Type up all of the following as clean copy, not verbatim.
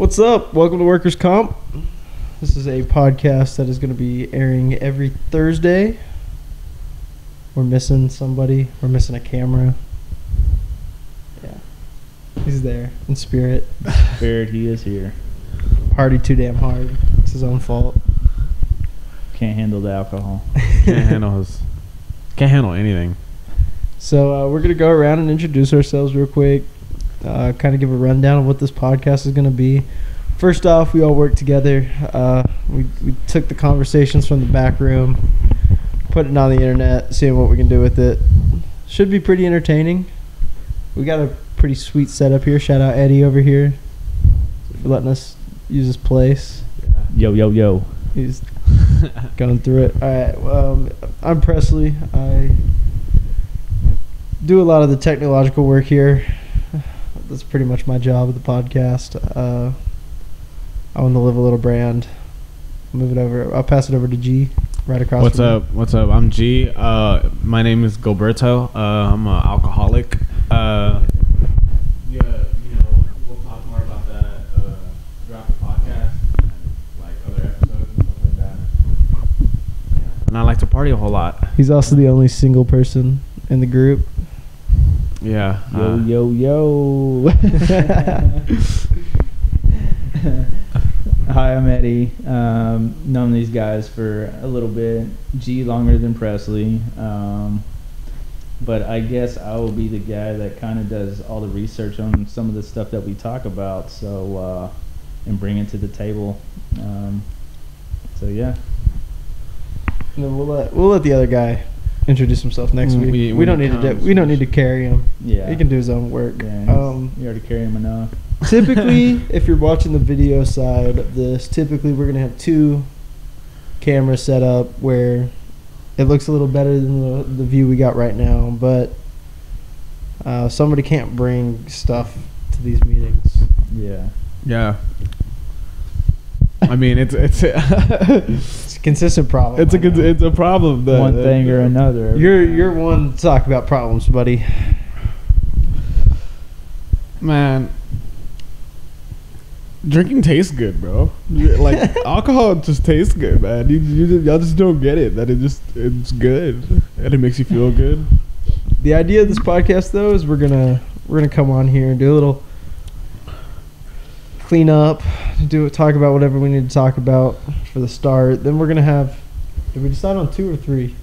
What's up? Welcome to Workers' Comp. This is a podcast that is going to be airing every Thursday. We're missing somebody. We're missing a camera. Yeah. He's there in spirit. Spirit, he is here. Party too damn hard. It's his own fault. Can't handle the alcohol. Can't handle anything. So we're going to go around and introduce ourselves real quick. Kind of give a rundown of what this podcast is going to be. First off, we all work together. We took the conversations from the back room, put it on the internet, seeing what we can do with it. Should be pretty entertaining. We got a pretty sweet setup here. Shout out Eddie over here for letting us use his place. Yo. He's going through it. All right. I'm Presley. I do a lot of the technological work here. That's pretty much my job with the podcast. I want to live a little brand. Move it over. I'll pass it over to G right across. What's up? I'm G. My name is Gilberto. I'm an alcoholic. We'll talk more about that throughout the podcast, and like other episodes and stuff like that. Yeah. And I like to party a whole lot. He's also the only single person in the group. Yeah. Yo. Hi, I'm Eddie. Known these guys for a little bit. G longer than Presley. But I guess I will be the guy that kind of does all the research on some of the stuff that we talk about. So, and bring it to the table. So yeah. And then we'll let the other guy introduce himself next week. We don't need to carry him. Yeah. He can do his own work. Yeah, you already carry him enough. Typically, if you're watching the video side of this, typically we're going to have two cameras set up where it looks a little better than the view we got right now, but somebody can't bring stuff to these meetings. Yeah. I mean, it's It's a consistent problem. it's a problem. That, one thing or another. You're one to talk about problems, buddy. Man, drinking tastes good, bro. Like alcohol just tastes good, man. Y'all just don't get it. That it's good and it makes you feel good. The idea of this podcast, though, is we're gonna come on here and do a little clean up, talk about whatever we need to talk about for the start. Then we're gonna have. Did we decide on 2 or 3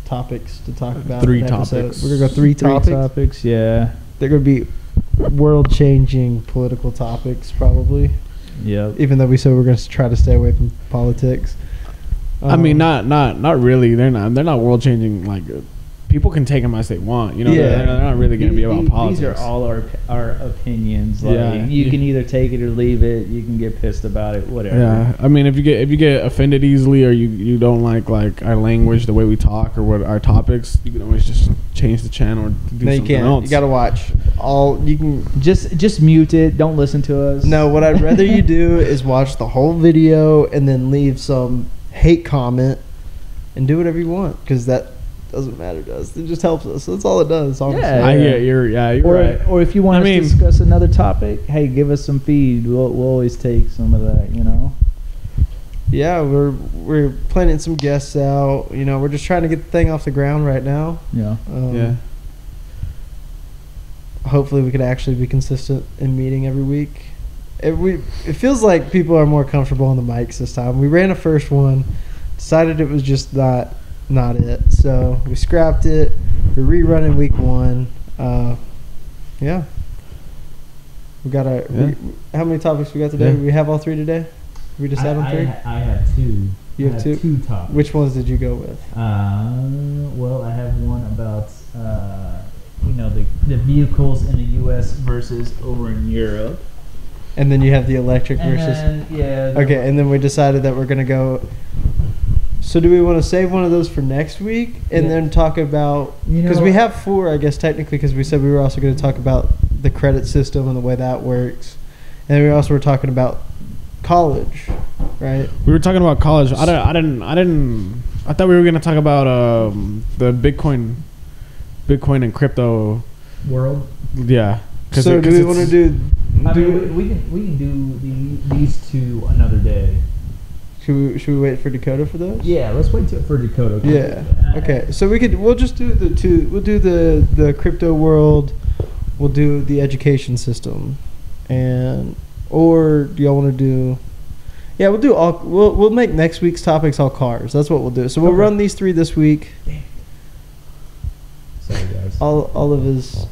topics to talk about? 3 in an episode? topics. We're gonna go 3 topics. Yeah. They're gonna be world-changing political topics, probably. Yep. Even though we said we're gonna try to stay away from politics. I mean, not really. They're not world changing. Like people can take them as they want. You know, Yeah. they're not really going to be about politics. These are all our opinions. Like, Yeah. you can either take it or leave it. You can get pissed about it. Whatever. Yeah, I mean, if you get offended easily, or you don't like our language, the way we talk, or what our topics, you can always just change the channel or do No, you something can't. else. You gotta watch all. You can. Just mute it. Don't listen to us. No, what I'd rather you do is watch the whole video and then leave some hate comment and do whatever you want, because that doesn't matter to us. It just helps us. That's all it does, honestly. Yeah. You're Or right. or if you want I mean, to discuss another topic, hey, give us some feed. We'll always take some of that. You know. Yeah, we're planning some guests out. You know, we're just trying to get the thing off the ground right now. Yeah. Yeah. Hopefully, we could actually be consistent in meeting every week. It feels like people are more comfortable on the mics this time. We ran a first one, decided it was just not it, so we scrapped it. We're rerunning week 1. Yeah. We got how many topics we got today? Yeah. We have all 3 today. We decide on 3. I have 2. You have 2? 2 topics. Which ones did you go with? Well, I have one about the vehicles in the U.S. versus over in Europe. And then you have the electric versus. Okay, and then we decided that we're gonna go. So do we want to save one of those for next week and then talk about, because we have 4, I guess, technically, because we said we were also going to talk about the credit system and the way that works, and we also were talking about college, right? We were talking about college. I thought we were gonna talk about the Bitcoin and crypto world. Yeah. So do we want to do I mean, we can do these two another day. Should we wait for Dakota for those? Yeah, let's wait for Dakota. Yeah. Okay. So we'll just do the two. We'll do the crypto world. We'll do the education system, or do y'all want to do? Yeah, we'll do all. We'll make next week's topics all cars. That's what we'll do. So we'll run these 3 this week. Sorry, guys. All of his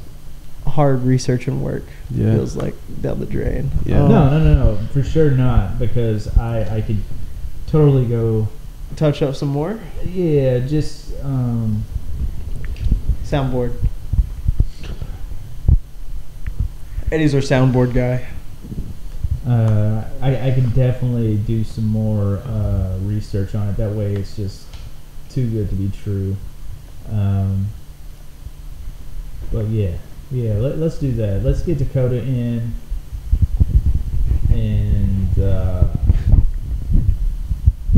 hard research and work Yeah. feels like down the drain. Yeah. No, for sure not, because I could totally go. Touch up some more. Yeah, just Soundboard. Eddie's our soundboard guy. I can definitely do some more research on it. That way, it's just too good to be true. But yeah, let's do that. Let's get Dakota in, and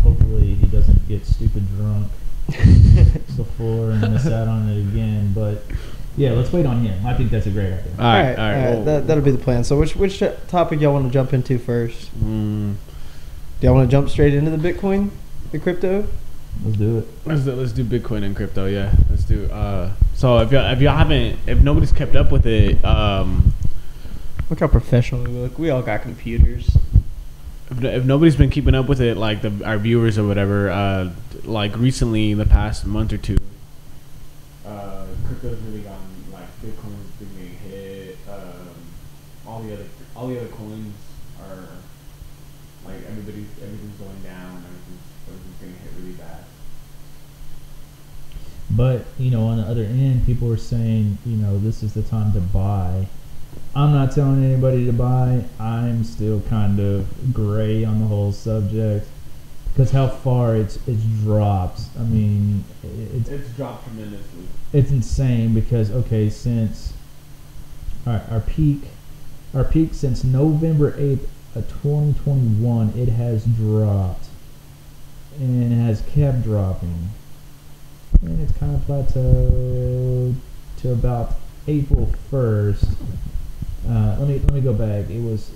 hopefully he doesn't get stupid drunk before and miss out on it again. But yeah, let's wait on him. I think that's a great idea. All right. Well, that'll be the plan. So which topic y'all want to jump into first? mm, Do y'all want to jump straight into the Bitcoin, the crypto? Let's do it. let's do Bitcoin and crypto. Yeah, let's do. So if nobody's kept up with it, Look how professional we look. We all got computers. if nobody's been keeping up with it, like our viewers or whatever, like recently in the past month or two, crypto's really gotten, like, Bitcoin's been getting hit. All the other coins are, like, everything's going down. Everything's getting hit really bad. But on the other end, people are saying, this is the time to buy. I'm not telling anybody to buy. I'm still kind of gray on the whole subject because how far it's dropped. I mean, It's dropped tremendously. it's insane because since our peak since November 8th of 2021, it has dropped and it has kept dropping, and it's kind of plateaued to about April 1st. Let me go back. It was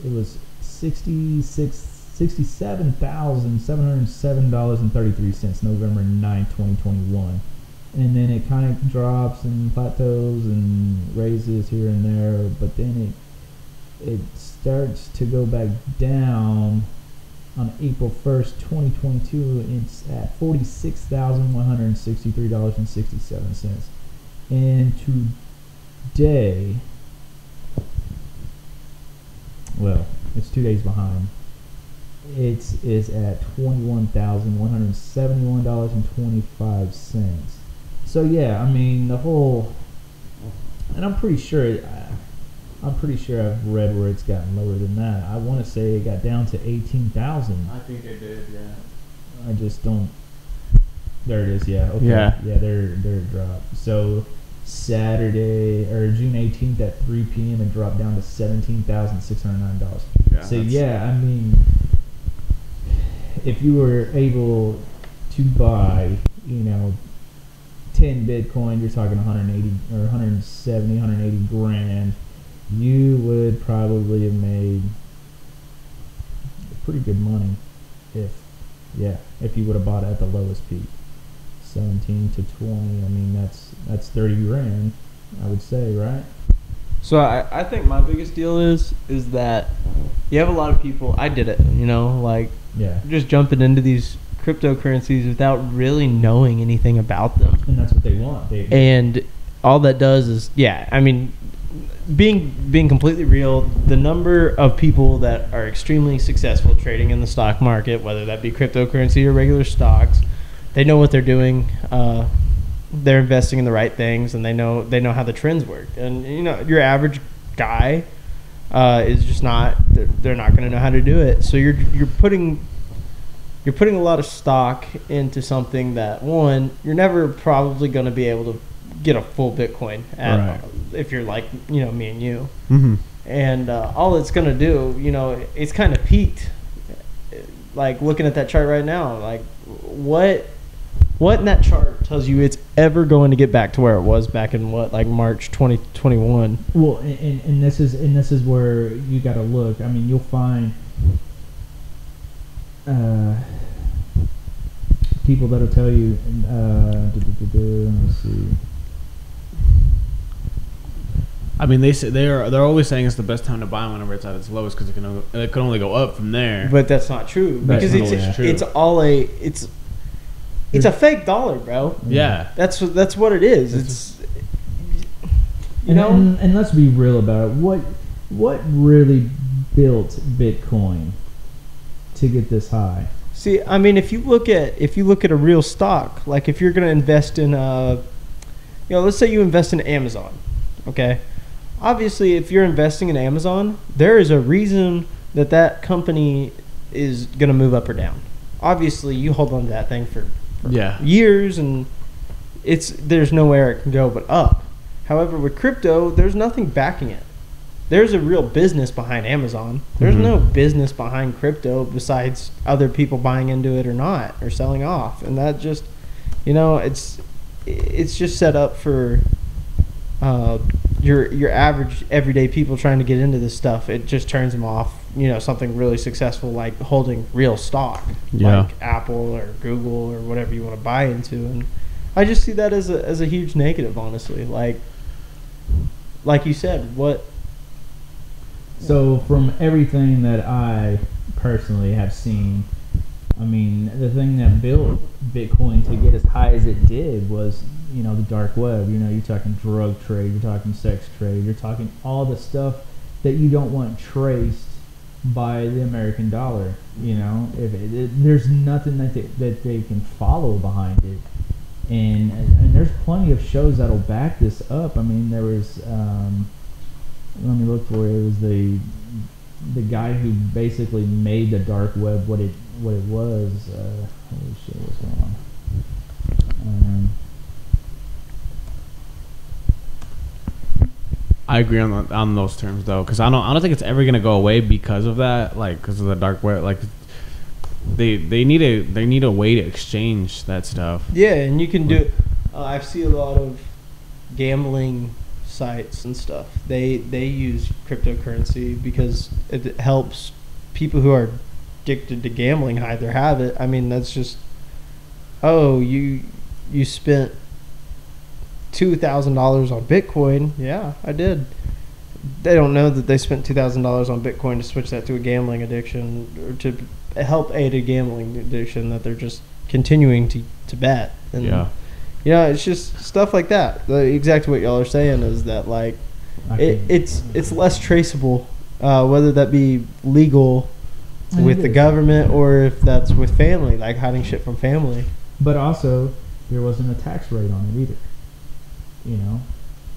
$67,707.33 November 9th, 2021. And then it kind of drops and plateaus and raises here and there, but then it starts to go back down on April 1st, 2022. It's at $46,163.67. And today, well, it's 2 days behind. It is at $21,171.25. So yeah, I mean the whole, and I'm pretty sure I've read where it's gotten lower than that. I want to say it got down to 18,000. I think it did, yeah. I just don't. There it is. Yeah. Okay. Yeah. Yeah. There it dropped. So Saturday or June 18th at 3 p.m. it dropped down to $17,609. Yeah, So yeah, I mean, if you were able to buy, 10 Bitcoin, you're talking 180 or 170, 180 grand, you would probably have made pretty good money if you would have bought it at the lowest peak. 17 to 20, I mean that's 30 grand, I would say, right? So I think my biggest deal is that you have a lot of people. I did it, like Yeah. just jumping into these cryptocurrencies without really knowing anything about them. And that's what they want. And all that does is, I mean, being completely real, the number of people that are extremely successful trading in the stock market, whether that be cryptocurrency or regular stocks, they know what they're doing. They're investing in the right things, and they know how the trends work. And your average guy is just not. They're not going to know how to do it. So you're putting a lot of stock into something that, one, you're never probably going to be able to get a full Bitcoin at, if you're like me and you. Mm-hmm. And all it's going to do, it's kind of peaked. Like looking at that chart right now, like what What in that chart tells you it's ever going to get back to where it was back in March 2021? Well, and this is where you got to look. I mean, you'll find people that'll tell you. Let's see. I mean, they're always saying it's the best time to buy whenever it's at its lowest because it can only go up from there. But that's not true because it's a fake dollar, bro. Yeah, that's what it is. It's and let's be real about it. What really built Bitcoin to get this high? See, I mean, if you look at a real stock, like if you're going to invest in let's say you invest in Amazon, okay? Obviously, if you're investing in Amazon, there is a reason that company is going to move up or down. Obviously, you hold on to that thing for years, and there's nowhere it can go but up. However, with crypto, there's nothing backing it. There's a real business behind Amazon. There's no business behind crypto besides other people buying into it or not, or selling off. And that just, it's just set up for your average everyday people trying to get into this stuff. It just turns them off. Something really successful like holding real stock, like Apple or Google or whatever you want to buy into. And I just see that as a huge negative, honestly. Like you said, what? So from everything that I personally have seen, I mean, the thing that built Bitcoin to get as high as it did was, the dark web. You're talking drug trade, you're talking sex trade, you're talking all the stuff that you don't want traced by the American dollar. There's nothing that they can follow behind it, and there's plenty of shows that'll back this up. I mean, there was let me look for it. It was the guy who basically made the dark web what it was. Holy shit, what's going on? I agree on those terms though, because I don't think it's ever gonna go away because of that, like because of the dark web. Like they need a way to exchange that stuff. Yeah, and you can do it. I see a lot of gambling sites and stuff. They use cryptocurrency because it helps people who are addicted to gambling hide their habit. I mean, that's just you spent $2,000 on Bitcoin. Yeah, I did. They don't know that they spent $2,000 on Bitcoin to switch that to a gambling addiction or to help aid a gambling addiction that they're just continuing to bet. And it's just stuff like that. Exactly what y'all are saying is that like it's less traceable, whether that be legal with the government or if that's with family, like hiding shit from family. But also, there wasn't a tax rate on it either.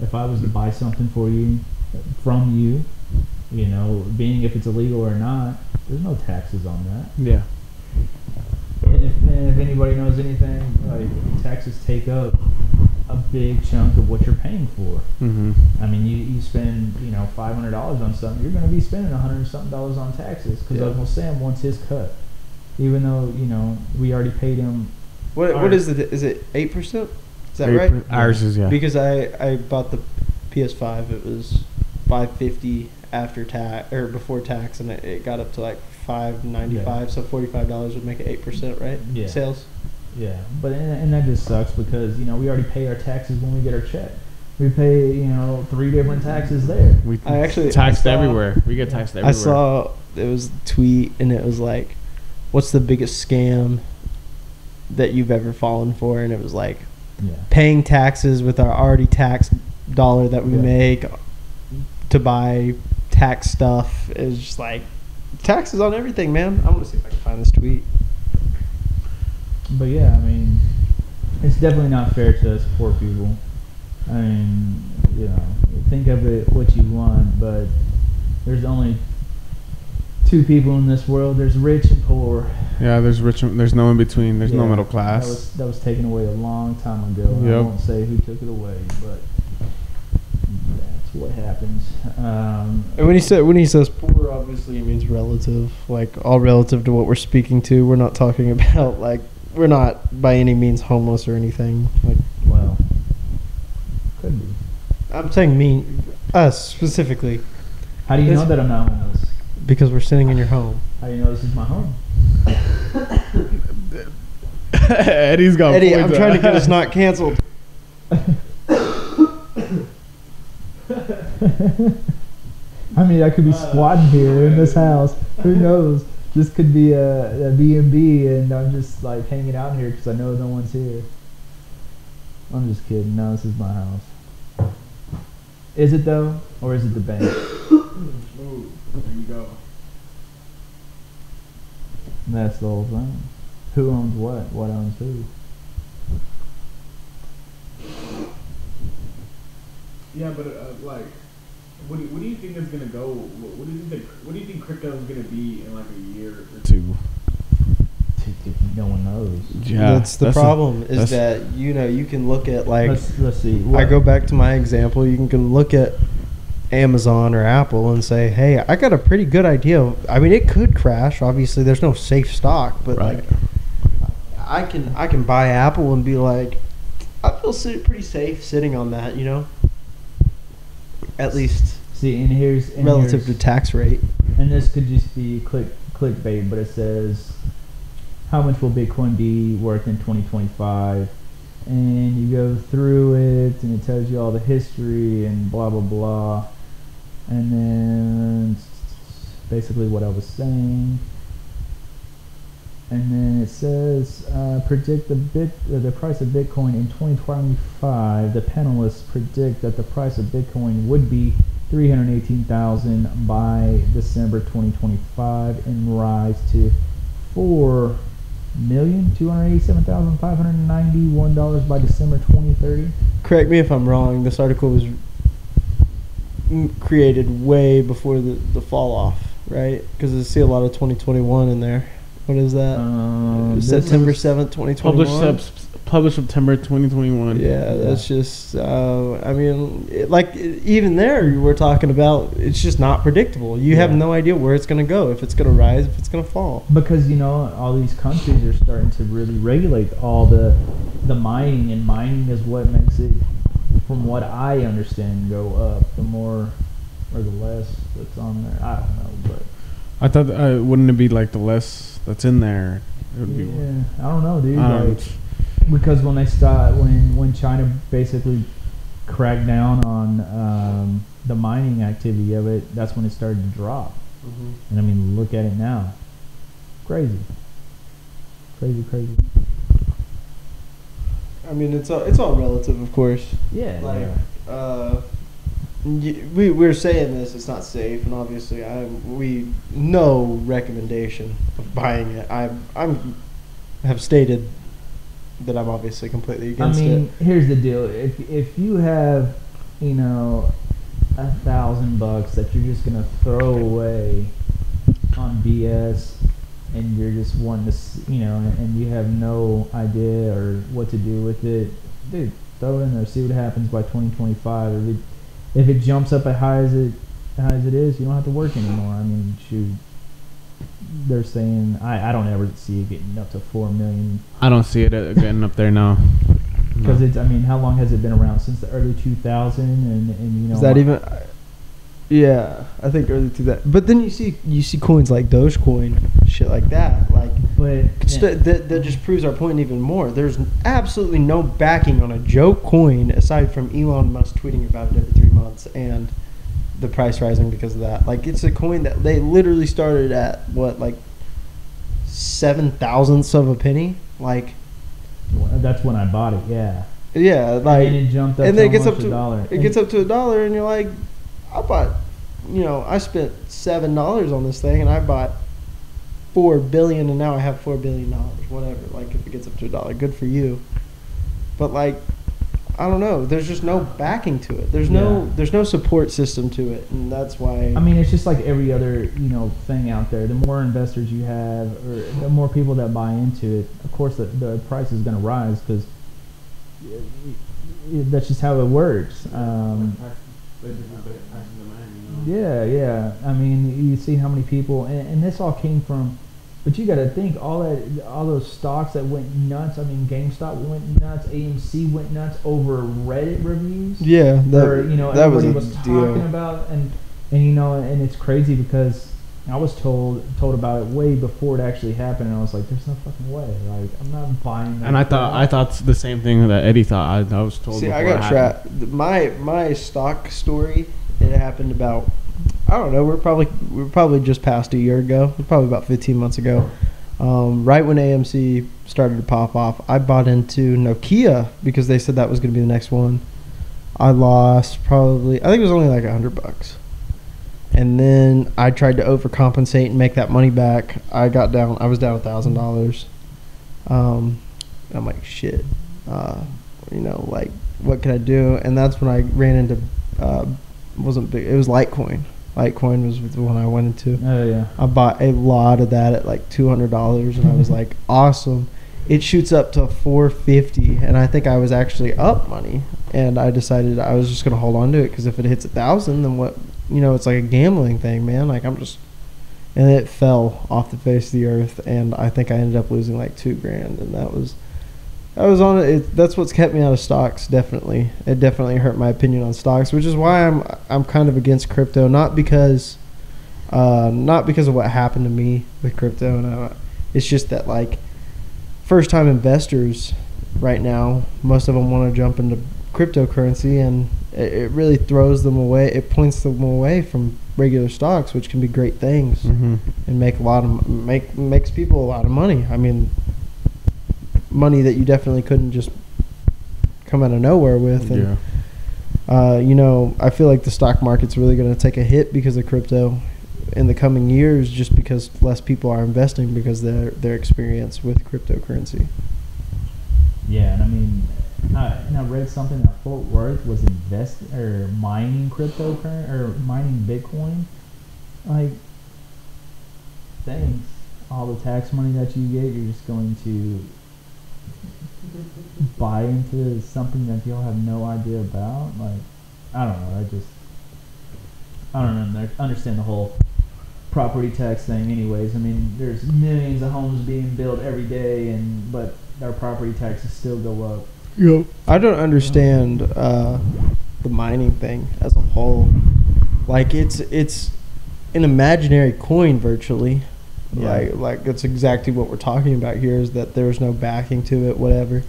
If I was to buy something from you, being if it's illegal or not, there's no taxes on that. Yeah. And if anybody knows anything, like taxes take up a big chunk of what you're paying for. Mm-hmm. I mean, you spend $500 on something, you're going to be spending $100 something on taxes because Uncle Sam wants his cut, even though we already paid him. What is it? Is it 8%? Is that right? Ours is, yeah. Because I bought the PS5. It was $550 after tax or before tax, and it got up to like $595. So $45 would make it 8%, right? Yeah. Sales. Yeah, but and that just sucks because we already pay our taxes when we get our check. We pay 3 different taxes there. We taxed everywhere. We get taxed everywhere. I saw it was a tweet, and it was like, "What's the biggest scam that you've ever fallen for?" And it was like, paying taxes with our already taxed dollar that we make to buy tax stuff is just like taxes on everything, man. I'm gonna see if I can find this tweet. But yeah, I mean, it's definitely not fair to us poor people. I mean, think of it what you want, but there's only two people in this world. There's rich and poor. Yeah, there's rich and there's no in between. There's no middle class. That was taken away a long time ago. I won't say who took it away, but that's what happens. And when he says poor, obviously he means relative, like all relative to what we're speaking to. We're not talking about like we're not by any means homeless or anything. Like, Well, could be. I'm saying us specifically, How do you know that I'm not homeless? because we're sitting in your home. How do you know this is my home? Eddie's got Eddie, I'm points trying to out. get us not canceled. I mean, I could be squatting here in this house. Who knows? This could be a B&B, and I'm just like hanging out here because I know no one's here. I'm just kidding. No, this is my house. Is it though, or is it the bank? Ooh, there you go. That's the whole thing. Who owns what? What owns who? Yeah, but like, what do you think is gonna go? What do you think crypto is gonna be in like a year or two? No one knows. Yeah, That's the problem. Is that you can look at like. Let's see. I go back to my example. You can look at Amazon or Apple and say, "Hey, I got a pretty good idea." I mean, it could crash. Obviously, there's no safe stock, but Right. like, I can buy Apple and be like, I feel pretty safe sitting on that. At least See, and here's relative to tax rate. and this could just be clickbait, but it says how much will Bitcoin be worth in 2025, and you go through it, and it tells you all the history and blah blah blah, and then basically what I was saying, and then it says predict the price of Bitcoin in 2025. The panelists predict that the price of Bitcoin would be 318,000 by December 2025 and rise to $4,287,591 by December 2030. Correct me if I'm wrong. This article was created way before the fall off, right? Because I see a lot of 2021 in there. What is that? September 7th, 2021. Published September 2021. Yeah, that's just. I mean, even there, we're talking about it's just not predictable. You have no idea where it's going to go, if it's going to rise, if it's going to fall. Because all these countries are starting to really regulate all the mining, and mining is what makes it, from what I understand, go up. The more or the less that's on there, I don't know, but I thought wouldn't it be like the less that's in there? It would be. yeah, I don't know, dude. Um, Because when they start, when China basically cracked down on the mining activity of it, that's when it started to drop. Mm-hmm. And I mean, look at it now. Crazy. I mean, it's all relative, of course. Yeah. Like, we're saying this, it's not safe, and obviously we no recommendation of buying it. I have stated that I'm obviously completely against it. Here's the deal: if you have $1,000 that you're just gonna throw away on BS, and you're just wanting to and you have no idea or what to do with it, dude, throw it in there, see what happens by 2025. If it jumps up as high as it is, you don't have to work anymore. I mean, shoot. They're saying I don't ever see it getting up to 4 million. I don't see it getting up there now. Because it's, I mean, how long has it been around? Since the early 2000s, and Is that even? Yeah, I think early to that. But then you see coins like Dogecoin, shit like that. But That just proves our point even more. There's absolutely no backing on a joke coin aside from Elon Musk tweeting about it every 3 months and the price rising because of that. Like, it's a coin that they literally started at what, like 7/1000ths of a penny. Like, that's when I bought it. Yeah. Yeah, like, and it jumped up. and then it gets up to $1. It gets up to $1, and you're like, I spent $7 on this thing, and I bought $4 billion, and now I have $4 billion. Whatever. Like, if it gets up to $1, good for you. But like, I don't know. There's just no backing to it. There's no support system to it, and that's why. I mean, it's just like every other thing out there. The more investors you have, or the more people that buy into it, of course the price is going to rise because that's just how it works. Yeah. I mean, you see how many people, and this all came from But you got to think all those stocks that went nuts. I mean, GameStop went nuts. AMC went nuts over Reddit reviews. Yeah, that everybody was was talking about, and and it's crazy because I was told about it way before it actually happened, and I was like, "There's no fucking way! Like, I'm not buying that." And I thought the same thing that Eddie thought. I was told. See, before I got trapped. My stock story. It happened about, I don't know. We're probably just past a year ago. Probably about 15 months ago. Right when AMC started to pop off, I bought into Nokia because they said that was going to be the next one. I lost probably. I think it was only like $100. And then I tried to overcompensate and make that money back. I was down $1,000. I'm like, shit. Like, what can I do? And that's when I ran into, wasn't big. It was Litecoin. Litecoin was the one I went into. Oh yeah. I bought a lot of that at like $200, and I was like, awesome. It shoots up to $450, and I think I was actually up money. And I decided I was just gonna hold on to it because if it hits 1,000, then what? It's like a gambling thing, man. Like and it fell off the face of the earth, and I think I ended up losing like $2,000, and that was on it. That's what's kept me out of stocks. Definitely, it definitely hurt my opinion on stocks, which is why I'm kind of against crypto. Not because of what happened to me with crypto. No, it's just that like first time investors right now, most of them want to jump into cryptocurrency, and it really throws them away. It points them away from regular stocks, which can be great things and makes people a lot of money. I mean, money that you definitely couldn't just come out of nowhere with. And, I feel like the stock market's really going to take a hit because of crypto in the coming years, just because less people are investing because of their experience with cryptocurrency. Yeah, and I mean, I read something that Fort Worth was mining cryptocurrency or mining Bitcoin. Like, thanks. All the tax money that you get, you're just going to buy into something that you'll have no idea about. Like, I don't know. I don't understand the whole property tax thing. Anyways, I mean, there's millions of homes being built every day, but our property taxes still go up. Yep. I don't understand the mining thing as a whole. Like it's an imaginary coin virtually. Yeah. Like that's exactly what we're talking about here, is that there's no backing to it, whatever.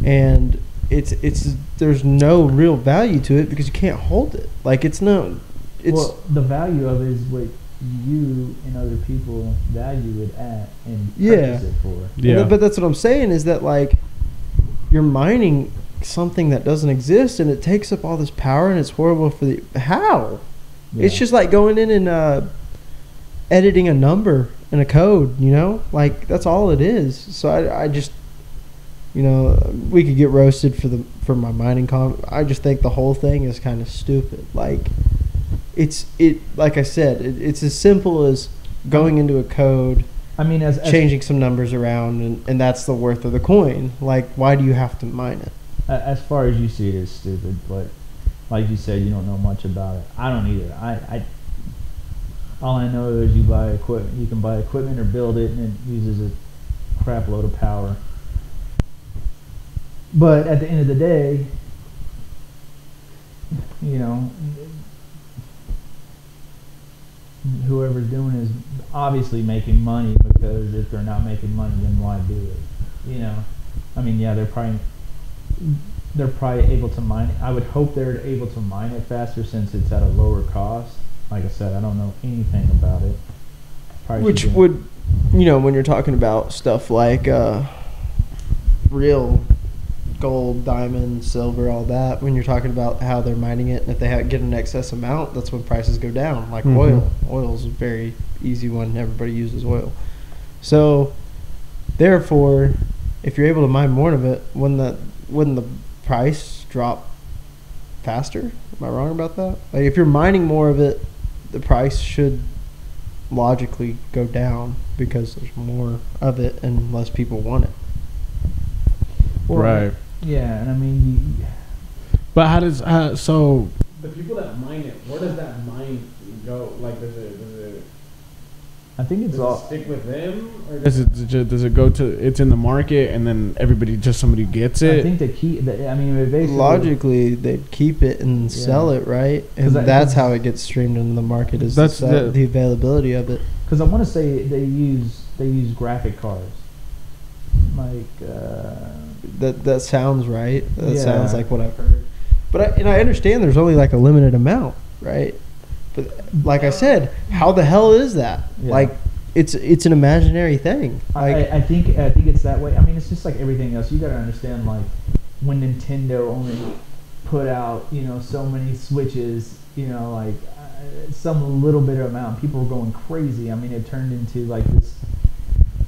And there's no real value to it because you can't hold it. Like the value of it is what you and other people value it at and purchase it for. Yeah. But that's what I'm saying, is that like you're mining something that doesn't exist, and it takes up all this power, and it's horrible for how? Yeah. It's just like going in and editing a number in a code, like that's all it is. So I just, we could get roasted for my mining I just think the whole thing is kind of stupid. Like like I said, it's as simple as going into a code. I mean, as changing some numbers around, and that's the worth of the coin. Like, why do you have to mine it? As far as you see it, it's stupid. But like you said, you don't know much about it. I don't either. All I know is you can buy equipment or build it, and it uses a crap load of power. But at the end of the day, whoever's doing it is obviously making money, because if they're not making money, then why do it? I mean, yeah, they're probably able to mine it. I would hope they're able to mine it faster since it's at a lower cost. Like I said, I don't know anything about it. Which would, when you're talking about stuff like real gold, diamond, silver, all that, when you're talking about how they're mining it, and if they get an excess amount, that's when prices go down. Like oil. Oil is a very easy one. Everybody uses oil. So, therefore, if you're able to mine more of it, wouldn't the price drop faster? Am I wrong about that? Like, if you're mining more of it, the price should logically go down because there's more of it and less people want it. Well, right. Yeah, and I mean, but how does so the people that mine it? Where does that mine go? Like, does it I think it's Does all. it stick with them, or does it go to it's in the market and then somebody gets it? I think the key. I mean, basically, logically they'd keep it and sell it, right? And that's how it gets streamed into the market. Is the availability of it? Because I want to say they use graphic cards. Like that sounds right. That sounds like what I've heard. But I understand there's only like a limited amount, right? But like I said, how the hell is that? Yeah. Like it's an imaginary thing. Like I think it's that way. I mean, it's just like everything else. You got to understand, like when Nintendo only put out so many Switches, like some little bit of amount, people were going crazy. I mean, it turned into like this.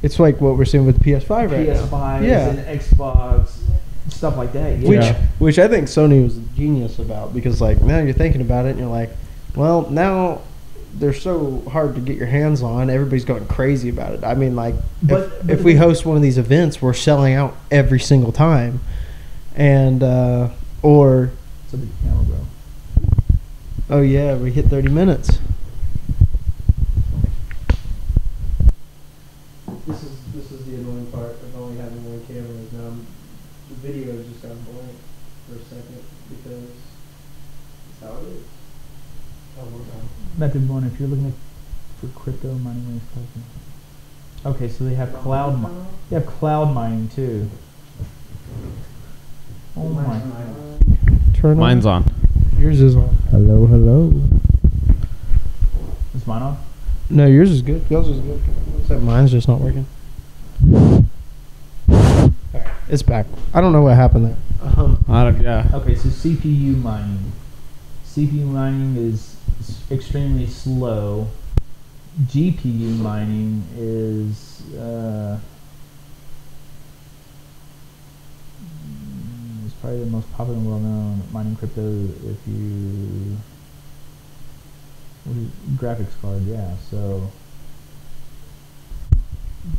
It's like what we're seeing with the PS5 right now. PS5s and Xbox, stuff like that. Which I think Sony was genius about, because like now you're thinking about it and you're like, well, now they're so hard to get your hands on. Everybody's going crazy about it. I mean, like if we host one of these events, we're selling out every single time, and or somebody camera, bro. Oh yeah, we hit 30 minutes. This is the annoying part of only having one camera. Is now the video has just gone blank for a second because that's how it is. Oh, we're done. Method 1, if you're looking for crypto mining, okay, so they have cloud mining. They have cloud mining too. Oh my! Turn Mine's on. Yours is on. Hello. Is mine on? No, yours is good. Yours is good. Except mine's just not working. Alright, it's back. I don't know what happened there. Yeah. Okay, so CPU mining. CPU mining is extremely slow. GPU mining is probably the most popular and well-known mining crypto. If you graphics card, yeah. So,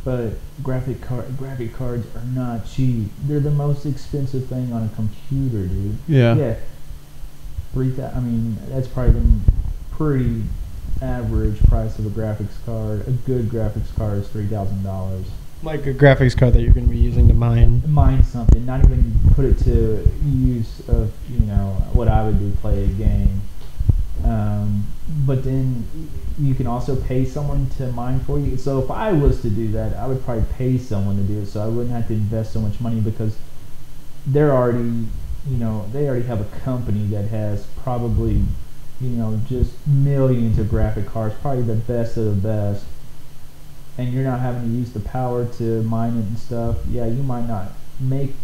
but graphic cards are not cheap. They're the most expensive thing on a computer, dude. Yeah. I mean, that's probably the pretty average price of a graphics card. A good graphics card is $3,000. Like a graphics card that you're going to be using to mine something, not even put it to use of what I would do, play a game. But then you can also pay someone to mine for you. So if I was to do that, I would probably pay someone to do it, so I wouldn't have to invest so much money, because they're already they already have a company that has probably just millions of graphic cards, probably the best of the best. And you're not having to use the power to mine it and stuff. Yeah, you might not make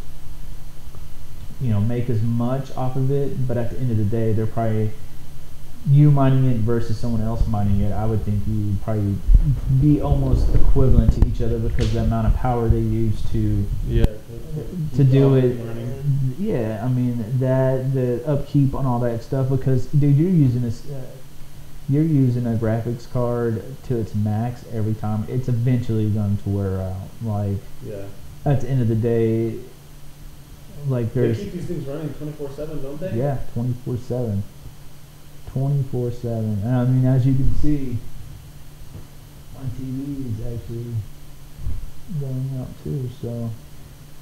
as much off of it, but at the end of the day, they're probably you mining it versus someone else mining it. I would think you'd probably be almost equivalent to each other, because the amount of power they use to do it. Yeah, I mean the upkeep on all that stuff, because dude, you're using this. You're using a graphics card to its max every time. It's eventually going to wear out. Like, at the end of the day, like there's. They keep these things running 24/7, don't they? Yeah, 24/7. 24/7. And I mean, as you can see, my TV is actually going out too. So,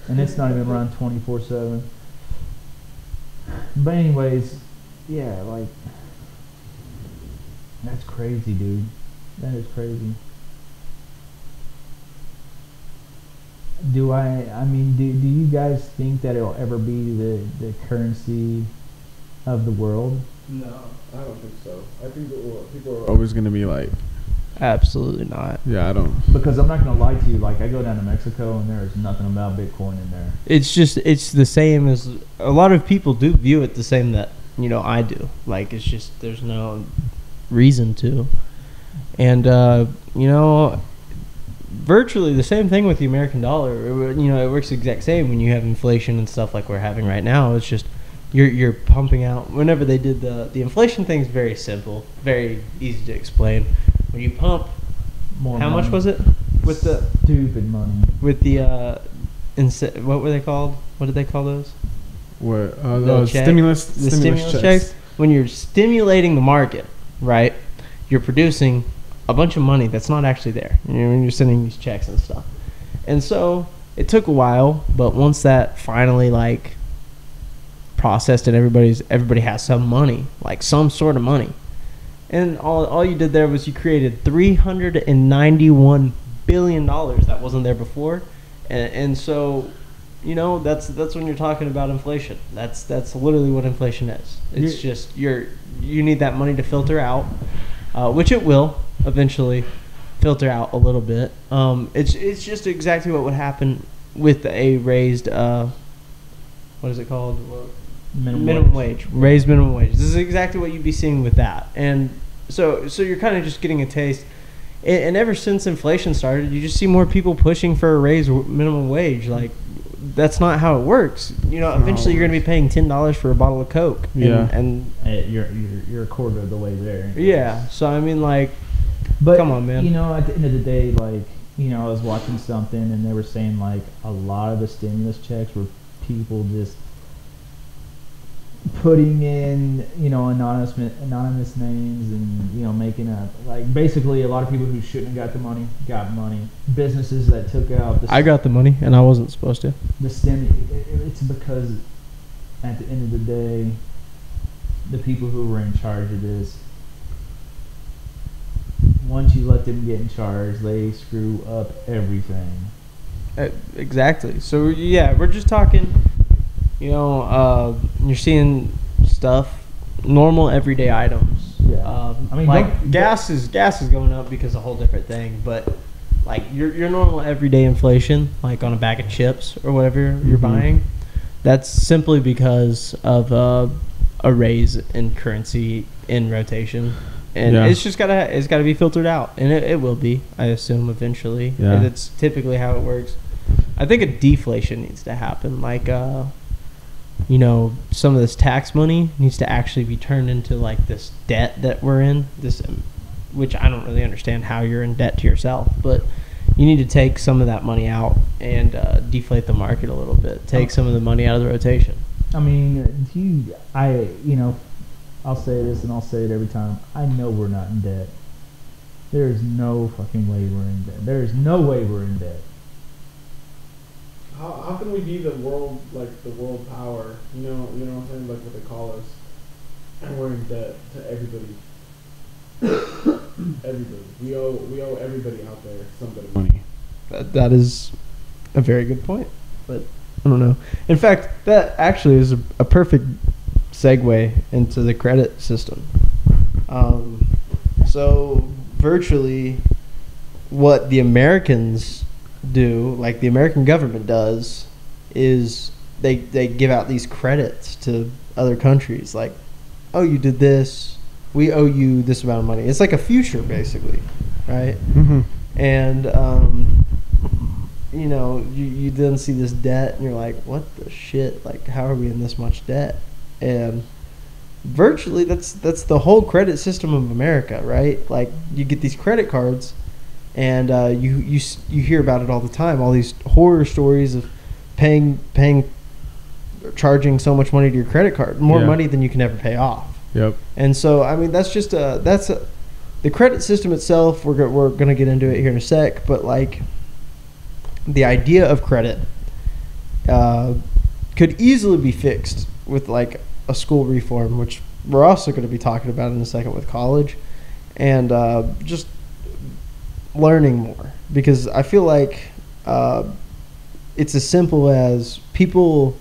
and it's not even run 24/7. But anyways, yeah, like. That's crazy, dude. That is crazy. Do you guys think that it'll ever be the currency of the world? No, I don't think so. I think people are always going to be like... Absolutely not. Yeah, I don't. Because I'm not going to lie to you. Like, I go down to Mexico and there is nothing about Bitcoin in there. It's the same as... A lot of people do view it the same that, I do. Like, it's just, there's no... reason to, and virtually the same thing with the American dollar. It works the exact same when you have inflation and stuff like we're having right now. It's just you're pumping out. Whenever they did the inflation thing is very simple, very easy to explain. When you pump more, how money. much was it with the stupid money with the what were they called? What did they call those? What the stimulus checks. When you're stimulating the market, right? You're producing a bunch of money that's not actually there. You know, when you're sending these checks and stuff. And so it took a while, but once that finally like processed and everybody has some money, like some sort of money. And all you did there was you created $391 billion that wasn't there before. And so, you know, that's when you're talking about inflation. That's literally what inflation is. It's just you need that money to filter out, which it will eventually filter out a little bit. It's just exactly what would happen with a raised what is it called? Minimum wage. Raised minimum wage. This is exactly what you'd be seeing with that. And so you're kind of just getting a taste. And ever since inflation started, you just see more people pushing for a raised minimum wage. Like, that's not how it works. You know, eventually you're going to be paying $10 for a bottle of Coke. And you're a quarter of the way there. Yeah. So I mean, like, but come on, man. You know, at the end of the day, like, you know, I was watching something and they were saying like a lot of the stimulus checks were people just putting in, you know, anonymous names and, you know, making up, like, basically a lot of people who shouldn't have got the money got money. Businesses that took out I got the money and I wasn't supposed to. It's because at the end of the day, the people who were in charge of this, once you let them get in charge, they screw up everything. Exactly. So yeah, we're just talking. You know, you're seeing stuff, normal everyday items. Yeah. I mean, like gas is going up because a whole different thing. But like your normal everyday inflation, like on a bag of chips or whatever you're buying, that's simply because of a raise in currency in rotation, and it's just gotta be filtered out, and it will be, I assume, eventually. Yeah. And it's typically how it works. I think a deflation needs to happen, like you know, some of this tax money needs to actually be turned into like this debt that we're in, this, which I don't really understand how you're in debt to yourself, but you need to take some of that money out and deflate the market a little bit. Take some of the money out of the rotation. I mean, you know, I'll say this and I'll say it every time. I know we're not in debt. There is no fucking way we're in debt. There is no way we're in debt. How can we be the world power? You know what I'm saying? Like what they call us, and we're in debt to everybody. Everybody. We owe everybody out there some bit of money. That is a very good point, but I don't know. In fact, that actually is a perfect segue into the credit system. So virtually, what the Americans do, like the American government does, is they give out these credits to other countries, like, oh, you did this, we owe you this amount of money. It's like a future, basically, right? And you know, you then see this debt and you're like, what the shit, like, how are we in this much debt? And virtually that's the whole credit system of America, right? Like, you get these credit cards. And you hear about it all the time. All these horror stories of charging so much money to your credit card, more money than you can ever pay off. Yep. And so, I mean, that's the credit system itself. We're gonna get into it here in a sec, but like, the idea of credit could easily be fixed with like a school reform, which we're also going to be talking about in a second with college, and just learning more, because I feel like it's as simple as people,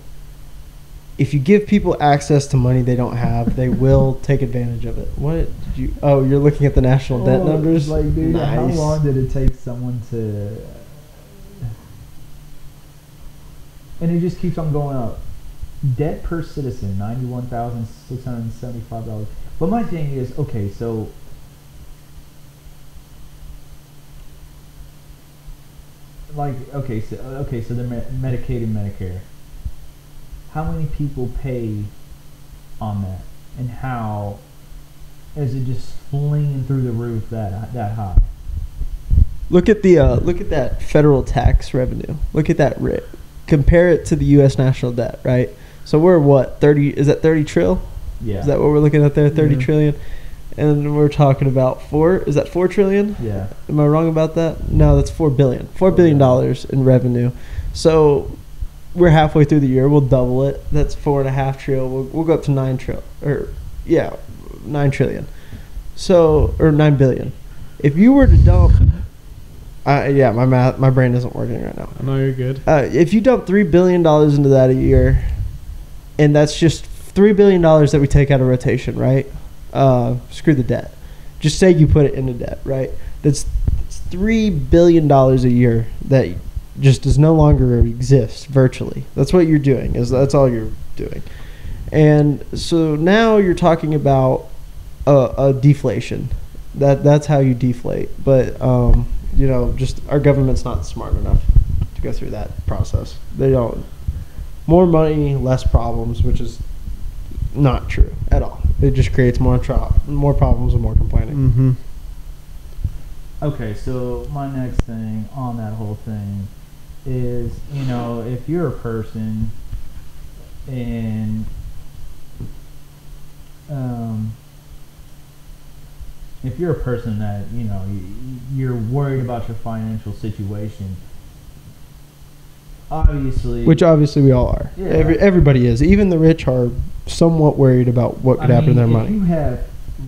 if you give people access to money they don't have, they will take advantage of it. What did you? Oh, you're looking at the national debt numbers. Like, dude, nice. How long did it take someone to? And it just keeps on going up. Debt per citizen, $91,675. But my thing is, okay, so like, okay, so the Medicaid and Medicare. How many people pay on that, and how is it just flinging through the roof that high? Look at that federal tax revenue. Look at that rate. Compare it to the U.S. national debt, right? So we're what, 30? Is that 30 trill? Yeah. Is that what we're looking at there? 30 trillion. and we're talking about is that 4 trillion? Yeah. Am I wrong about that? No, that's 4 billion. $4 billion in revenue. So we're halfway through the year. We'll double it. That's 4.5 trillion. We'll go up to 9 trillion. 9 trillion. So, or 9 billion. If you were to dump, my brain isn't working right now. I know you're good. If you dump $3 billion into that a year, and that's just $3 billion that we take out of rotation, right? Screw the debt. Just say you put it into debt, right? That's $3 billion a year that just does no longer exist virtually. That's what you're doing. That's all you're doing. And so now you're talking about a deflation. That's how you deflate. But just our government's not smart enough to go through that process. They don't. More money, less problems, which is not true at all. It just creates more problems and more complaining. Mm-hmm. Okay, so my next thing on that whole thing is, if you're a person and if you're a person that, you're worried about your financial situation, which obviously we all are. Yeah. Everybody is. Even the rich are somewhat worried about what could happen to their money. If you have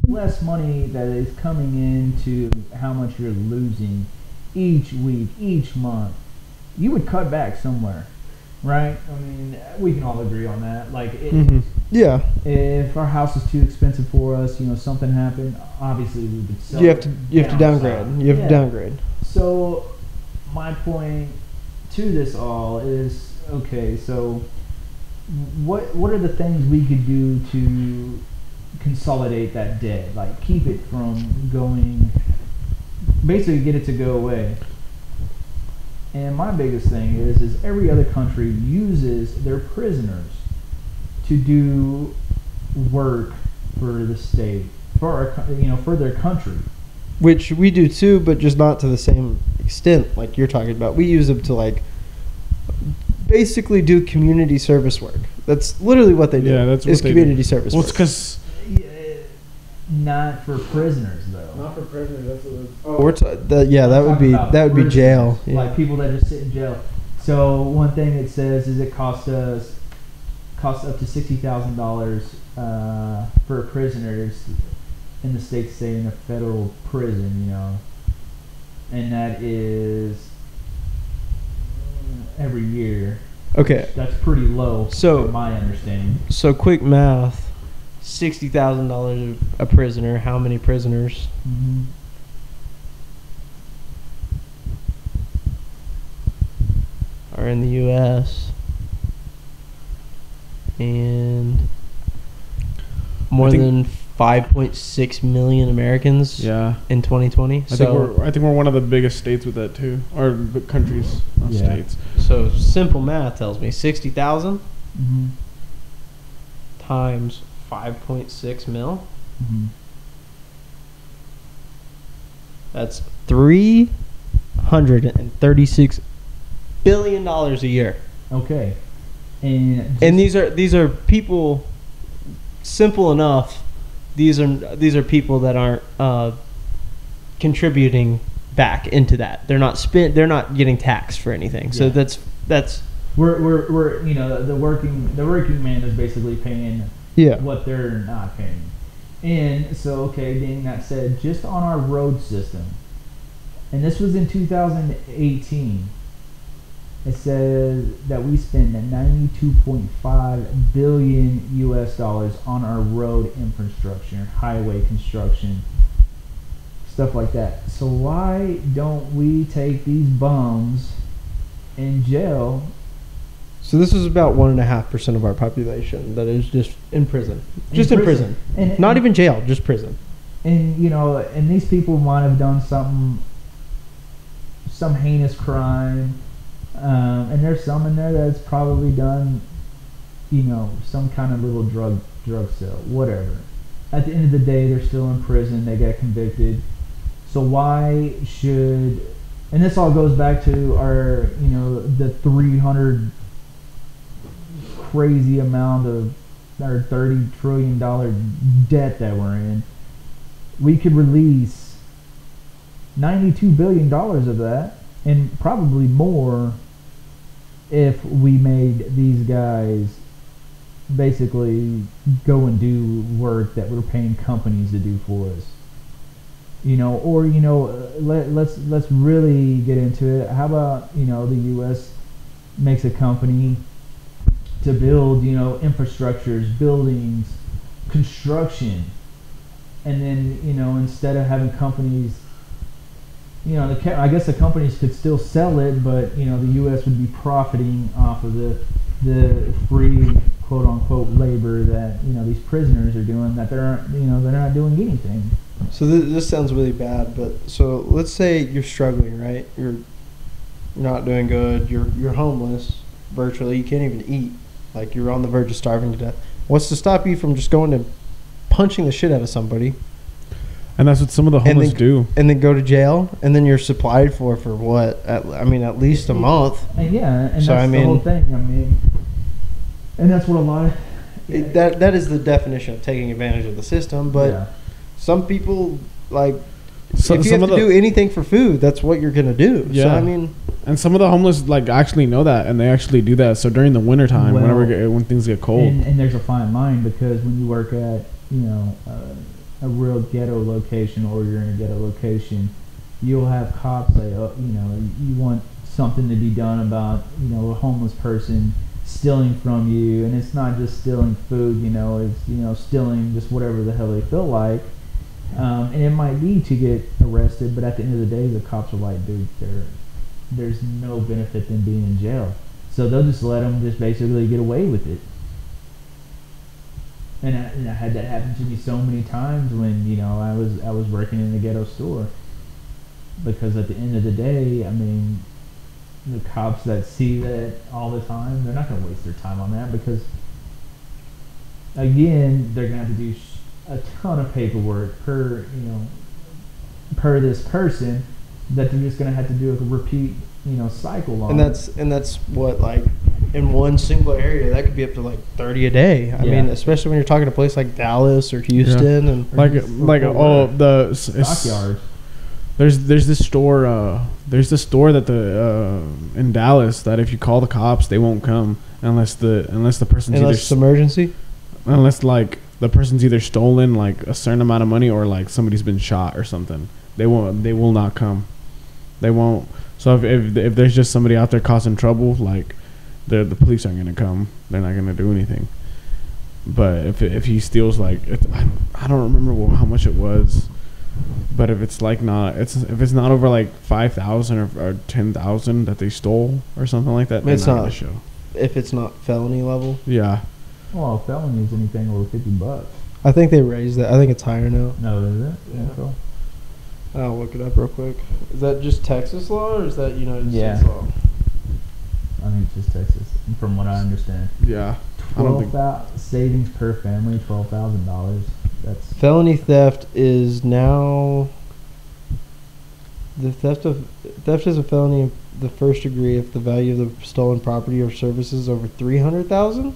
less money that is coming into how much you're losing each week, each month, you would cut back somewhere, right? I mean, we can all agree on that. Like, yeah. If our house is too expensive for us, something happened, obviously we would sell. You have to downgrade. You have to downgrade. So my point to this all is, okay, so what are the things we could do to consolidate that debt, like keep it from going, basically get it to go away? And my biggest thing is every other country uses their prisoners to do work for the state, for their country. Which we do too, but just not to the same extent like you're talking about. We use them to basically do community service work. That's literally what they do. Yeah, that's what they community do. service Well, work. it's because not for prisoners though. Not for prisoners. That's that would be jail. Yeah. Like people that just sit in jail. So one thing it says is it costs up to $60,000 for prisoners in the state to stay in a federal prison, and that is every year. Okay. That's pretty low, from my understanding. So quick math, $60,000 a prisoner. How many prisoners? Mm-hmm. Are in the U.S. and more than 5.6 million Americans in 2020. I think we're one of the biggest states with that too, or countries, not states. So simple math tells me 60,000 times 5.6 mil. Mm-hmm. That's $336 billion a year. Okay. And these are people. Simple enough. These are people that aren't contributing back into that. They're not They're not getting taxed for anything. So that's we're the working man is basically paying what they're not paying. And so being that said, just on our road system, and this was in 2018. It says that we spend $92.5 billion US on our road infrastructure, highway construction, stuff like that. So why don't we take these bums in jail? So this is about 1.5% of our population that is just in prison. Just in prison. And, not even jail, just prison. And and these people might have done some heinous crime. And there's some in there that's probably done, some kind of little drug sale, whatever. At the end of the day, they're still in prison. They get convicted. So why should? And this all goes back to our, the 300 crazy amount of our $30 trillion debt that we're in. we could release $92 billion of that, and probably more if we made these guys basically go and do work that we're paying companies to do for us. Or let's really get into it. How about the U.S. makes a company to build infrastructures, buildings, construction, and then instead of having companies, I guess the companies could still sell it, but the U.S. would be profiting off of the free quote unquote labor that these prisoners are doing, that they're not doing anything. So this sounds really bad, but so let's say you're struggling, right? You're not doing good. You're homeless virtually. You can't even eat. Like, you're on the verge of starving to death. What's to stop you from just going and punching the shit out of somebody? And that's what some of the homeless do. And then go to jail, and then you're supplied for what? At least a month. And that's the whole thing. And that's what a lot of... That is the definition of taking advantage of the system, but some people, like, if you have to do anything for food, that's what you're going to do. Yeah. So, and some of the homeless, like, actually know that, and they actually do that. So during the wintertime, when things get cold. And there's a fine line, because when you work at, a real ghetto location, or you're in a ghetto location, you'll have cops say, you want something to be done about, a homeless person stealing from you. And it's not just stealing food, it's, stealing just whatever the hell they feel like. And it might be to get arrested, but at the end of the day, the cops are like, dude, there's no benefit in being in jail. So they'll just let them just basically get away with it. And I had that happen to me so many times when I was working in the ghetto store, because at the end of the day, the cops that see that all the time, they're not going to waste their time on that, because again, they're going to have to do a ton of paperwork per this person, that they're just going to have to do a repeat cycle on. And that's what, like, in one single area, that could be up to like 30 a day. I mean, especially when you're talking a place like Dallas or Houston, and the stockyards. There's this store that in Dallas, that if you call the cops, they won't come unless the person's it's emergency, unless like the person's either stolen like a certain amount of money, or like somebody's been shot or something. They will not come. They won't. So if there's just somebody out there causing trouble, like, the police aren't gonna come. They're not gonna do anything. But if he steals, like, I don't remember how much it was, but if it's like if it's not over like 5,000 or 10,000 that they stole or something like that, it's not gonna show. If it's not felony level. Yeah. Well, felony is anything over $50. I think they raised that. I think it's higher now. No, is it? Yeah. Cool. I'll look it up real quick. Is that just Texas law, or is that United States law? I think it's just Texas, from what I understand. Yeah. Savings per family, $12,000. That's felony theft is now. The theft is a felony of the first degree if the value of the stolen property or services is over $300,000.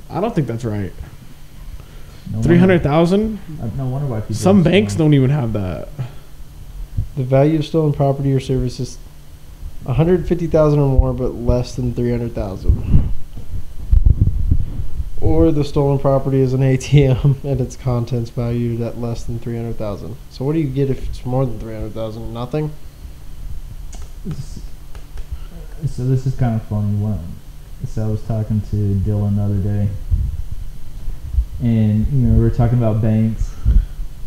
I don't think that's right. 300,000? No wonder why people. Some banks don't even have that. The value of stolen property or services, 150,000 or more, but less than 300,000. Or the stolen property is an ATM and its contents valued at less than 300,000. So what do you get if it's more than 300,000? Nothing. So this is kind of funny. So I was talking to Dylan the other day, and we were talking about banks,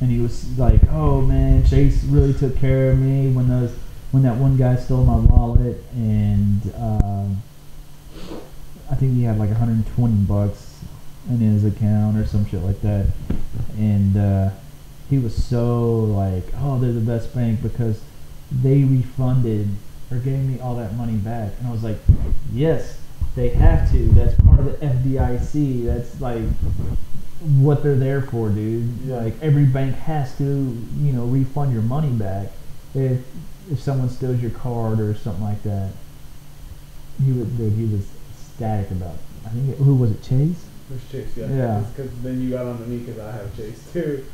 and he was like, "Oh man, Chase really took care of me when that one guy stole my wallet, and I think he had like $120 in his account or some shit like that." And he was so like, "Oh, they're the best bank because they refunded or gave me all that money back." And I was like, "Yes, they have to. That's part of the FDIC. That's like what they're there for, dude. Like every bank has to, refund your money back if someone steals your card or something like that." He was ecstatic about it. I think who was it? Chase? There's Chase, Yeah. Because then you got on me because I have Chase too.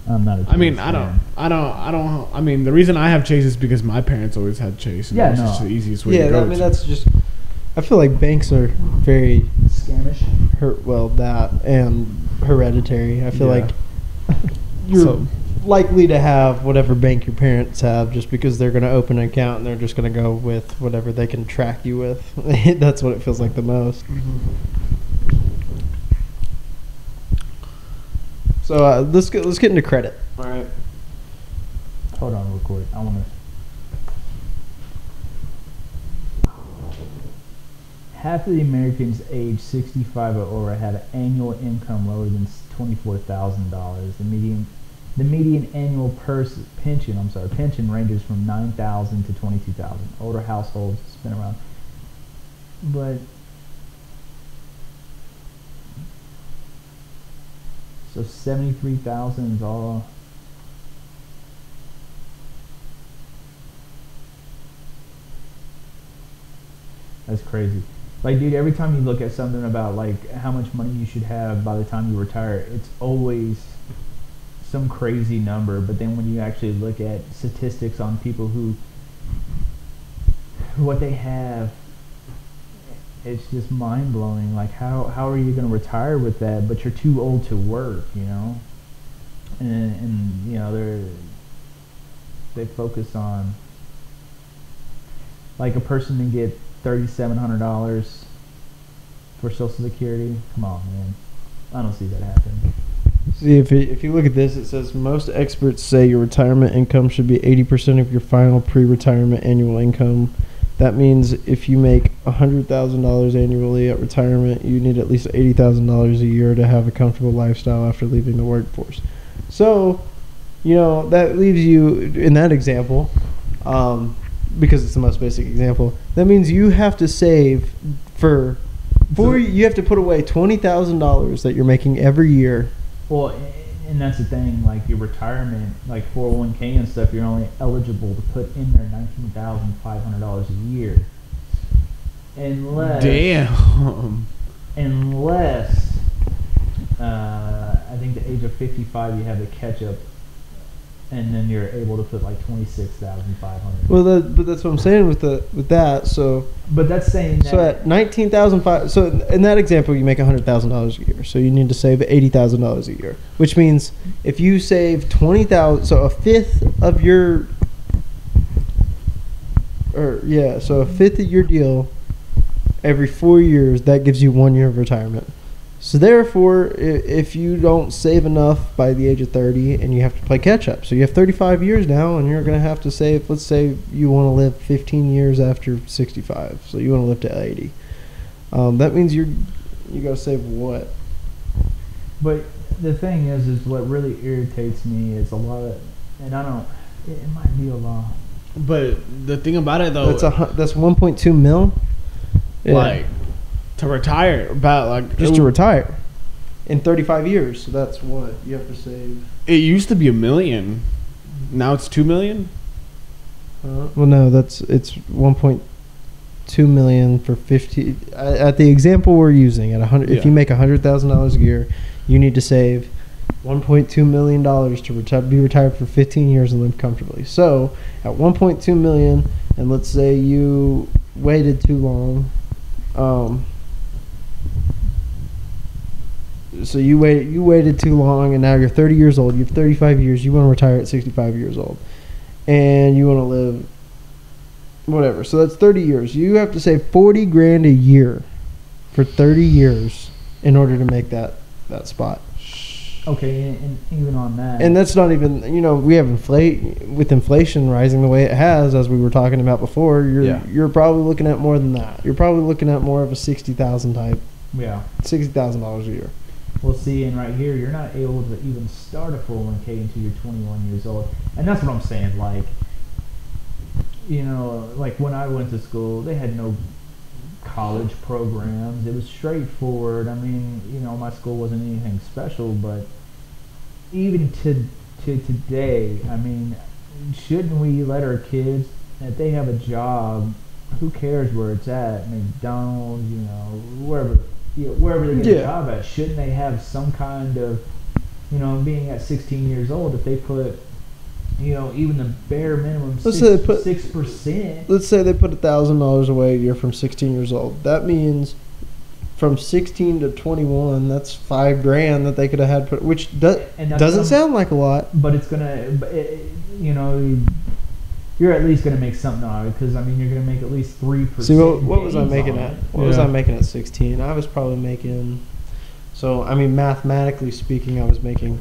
I'm not a Chase I mean, fan. I mean, the reason I have Chase is because my parents always had Chase. And Yeah, that's no. just the easiest way to Yeah, go. I mean that's just. I feel like banks are very Scamish. that and hereditary. I feel Yeah. like you're So- likely to have whatever bank your parents have, just because they're going to open an account and they're just going to go with whatever they can track you with. That's what it feels like the most. So let's get into credit. All right. Hold on real quick. I want to. Half of the Americans aged 65 or over had an annual income lower than $24,000. The median annual pension ranges from $9,000 to $22,000. Older households spend around, but so 73,000 is all. That's crazy. Like, dude, every time you look at something about like how much money you should have by the time you retire, it's always some crazy number. But then when you actually look at statistics on people who what they have, it's just mind blowing. Like, how are you going to retire with that? But you're too old to work, you know. And you know they focus on like a person can get $3,700 for Social Security. Come on, man. I don't see that happening. See, if you look at this, it says most experts say your retirement income should be 80% of your final pre-retirement annual income. That means if you make $100,000 annually at retirement, you need at least $80,000 a year to have a comfortable lifestyle after leaving the workforce. So, you know, that leaves you in that example. Because it's the most basic example, that means you have to save you have to put away $20,000 that you're making every year. Well, and that's the thing, like your retirement, like 401k and stuff, you're only eligible to put in there $19,500 a year. Unless I think the age of 55 you have the catch up, and then you're able to put like 26,500. Well, but that's what I'm saying with that. So, but that's saying that. So at 19,500. So in that example, you make $100,000 a year. So you need to save $80,000 a year, which means if you save 20,000, so a fifth of your deal every 4 years, that gives you 1 year of retirement. So therefore, if you don't save enough by the age of 30 and you have to play catch up, so you have 35 years now and you're going to have to save, let's say you want to live 15 years after 65, so you want to live to 80. That means you got to save what? But the thing is what really irritates me is a lot of, and I don't, it might be a lot. But the thing about it though, that's 1.2 mil. Yeah. Like to retire, about like just to retire in 35 years. So that's what you have to save. It used to be $1 million. Now it's $2 million. Well, no, it's 1.2 million for 50. At the example we're using, at 100, if you make $100,000 a year, you need to save $1.2 million to be retired for 15 years and live comfortably. So at 1.2 million, and let's say you waited too long. So you waited too long, and now you're 30 years old. You have 35 years. You want to retire at 65 years old, and you want to live whatever. So that's 30 years. You have to save $40,000 a year for 30 years in order to make that spot. Okay, and even on that, and that's not even, we have inflation rising the way it has, as we were talking about before. You're probably looking at more than that. You're probably looking at more of a 60,000 type. Yeah, $60,000 a year. Well, see, and right here, you're not able to even start a 401k until you're 21 years old. And that's what I'm saying. Like, like when I went to school, they had no college programs. It was straightforward. I mean, my school wasn't anything special, but even to today, I mean, shouldn't we let our kids, if they have a job, who cares where it's at, McDonald's, wherever, wherever they get Yeah. a job at, shouldn't they have some kind of, being at 16 years old, if they put, even the bare minimum Let's say they put- 6%. Let's say they put $1,000 away a year from 16 years old. That means from 16 to 21, that's $5,000 that they could have had put, which And that's doesn't gonna- sound like a lot. But it's gonna, you're at least gonna make something out of it, because you're gonna make at least 3%. See, what was I gains making on at? it. What was I making at 16? I was probably making. So mathematically speaking, I was making.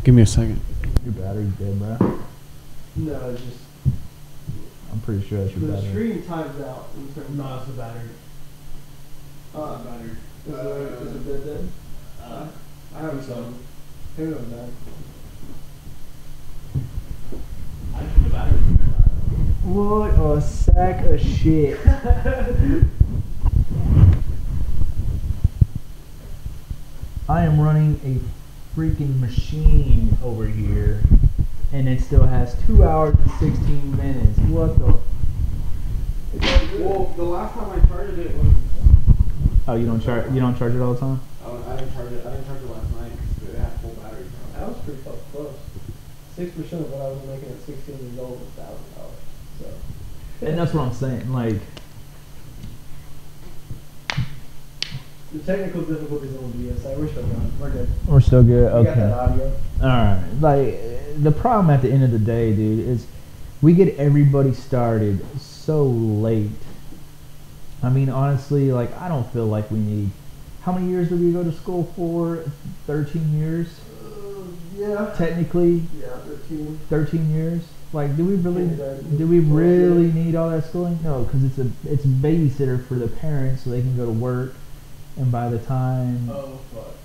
Give me a second. Your battery's dead, bro. No, just I'm pretty sure that's your battery. screen times out in terms. No, it's the battery. Battery. Is it dead then? I have some. Maybe I'm bad. I think the battery. What a sack of shit. I am running a freaking machine over here, and it still has 2 hours and 16 minutes. What the? Well, the last time I charged it was. Oh, you don't charge it all the time? I didn't charge it. I didn't charge it last night because it had full battery. That was pretty close. 6% of what I was making at 16 years old was $1,000. So. And that's what I'm saying. Like, The technical difficulties on the BSI, we're still going. We're good. we're still good. We got that Okay. audio. All right. Like, the problem at the end of the day, dude, is we get everybody started so late. Honestly, like, I don't feel like we need. How many years did we go to school for? 13 years, Yeah. technically. Yeah, 13. 13 years. Like, do we really Kindergarten. really need all that schooling? No, because it's babysitter for the parents so they can go to work, and by the time Oh fuck!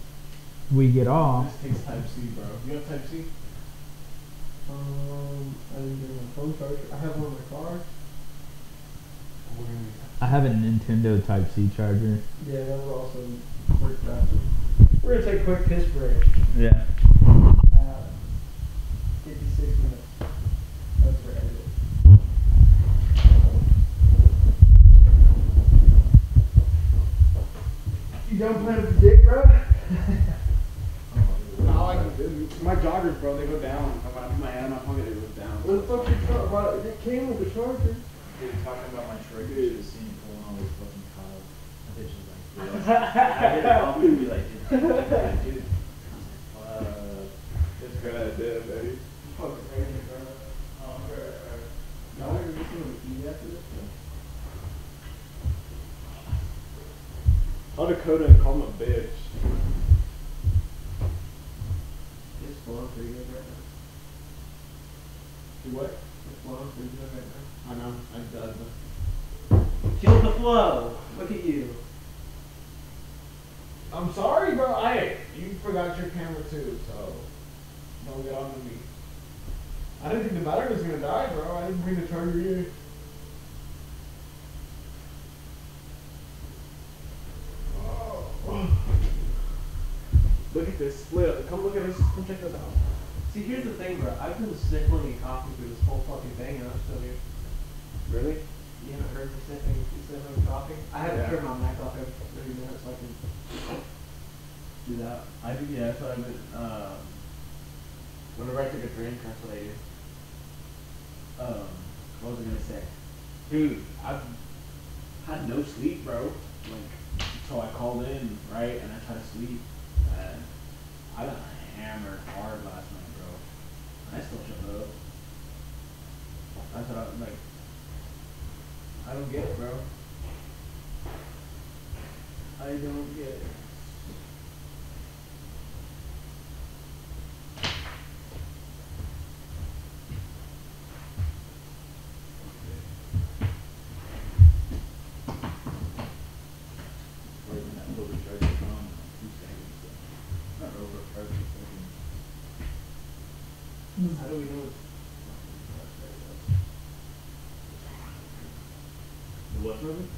we get off, This takes Type C, bro. You have Type C? I didn't bring my phone charger. I have one in my car. I have a Nintendo Type C charger. Yeah, that will also work faster. We're gonna take a quick piss break. Yeah. 56 minutes. That's where I edit. You done playing with the dick, bro? My joggers, bro, they go down. When I put my hand in my pocket, it goes down. What the fuck you talking about? It came with the charger. Dude, talking about my short dude is seeing pulling all these fucking Kyle. That bitch is like, I get it off and be like, dude. It's a good idea, baby. Fucking crazy, bro. Y'all are just gonna eat after this? I'll Dakota and call him a bitch. It's flowing pretty good right now. Do what? It's flowing pretty good right now. I know. I Kill the flow. Look at you. I'm sorry, bro. You forgot your camera too, so don't get on to me. I didn't think the battery was gonna die, bro. I didn't bring the charger here. Look at this split. Come look at this. Come check this out. See, here's the thing, bro. I've been sniffling and coughing through this whole fucking thing, and I'm still here. Really? You haven't heard me sniffling and coughing? I haven't Yeah. turned my mic off every 30 minutes so I can do that. I do. Yeah, that's what I've been. Whenever I take a drink, that's what I do. What was I gonna say? Dude, I've had no sleep, bro. Like, so I called in, right, and I tried to sleep, and I got hammered hard last night, bro. I still shut up. That's what I like. I don't get it, bro. I don't get it. How do we know it's the what's moving?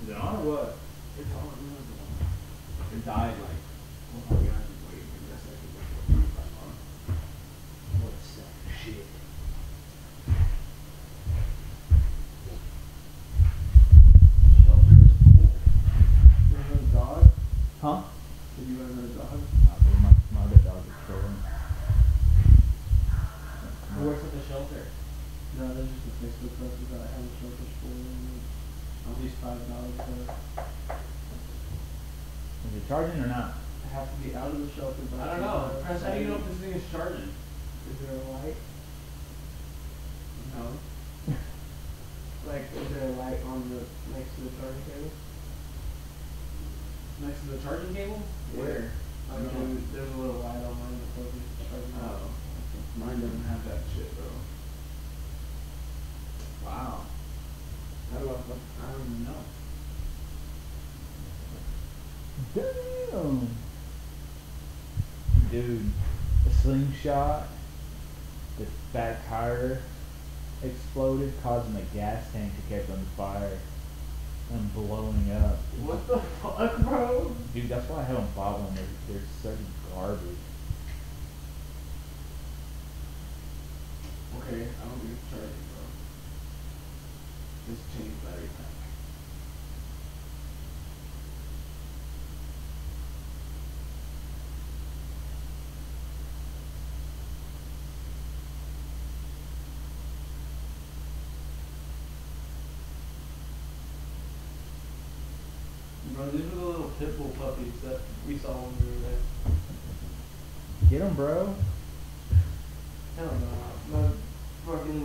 Is it on or what? It's on. It died like. Oh my god! Wait, give me a second. What a sack of shit. No, there's just a Facebook post about how much shellfish for and at least $5 for it. Is it charging or not? I have to be out of the shelter by I don't know. Press, how do you know if this thing is charging? Is there a light? No. Like, is there a light on the next to the charging cable? Next to the charging cable? Where? Like, No. there's a little light on mine that tells me it's charging. Oh. Mine doesn't have that shit, bro. Wow. How do I don't even know. Damn. Dude, a slingshot, the back tire exploded, causing the gas tank to catch on fire and blowing up. What the fuck, bro? Dude, that's why I haven't bought one. They're such garbage. Okay, I don't think it's charging, bro. Just change battery pack. Bro, these are the little pit bull puppies that we saw when we were there. Get them, bro. Hell no. My fucking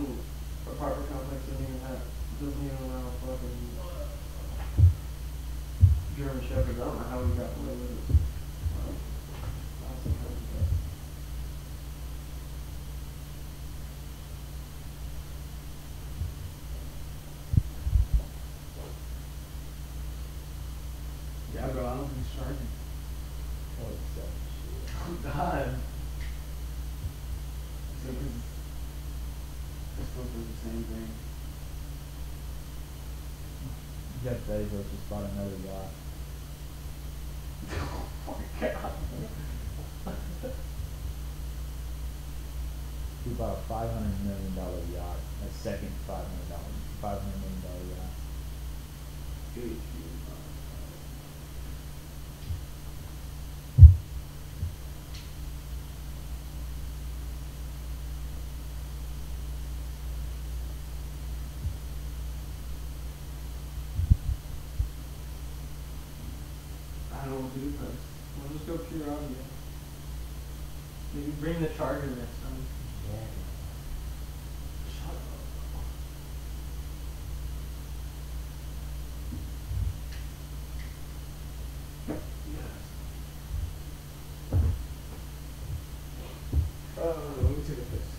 apartment complex doesn't even allow fucking German Shepherds. I don't know how we got away with it. Awesome. Yeah, bro, I don't think it's charging. Oh, it's so shit. Oh, God. So, cause this book was the same thing. Jeff Bezos just bought another yacht. Oh my God. He bought a $500 million yacht. A second $500 million yacht. Dude, I don't know what to do first. We'll just go pure audio. Maybe bring the charger next time. Yeah. Shut up. Yes. Let me take a piss.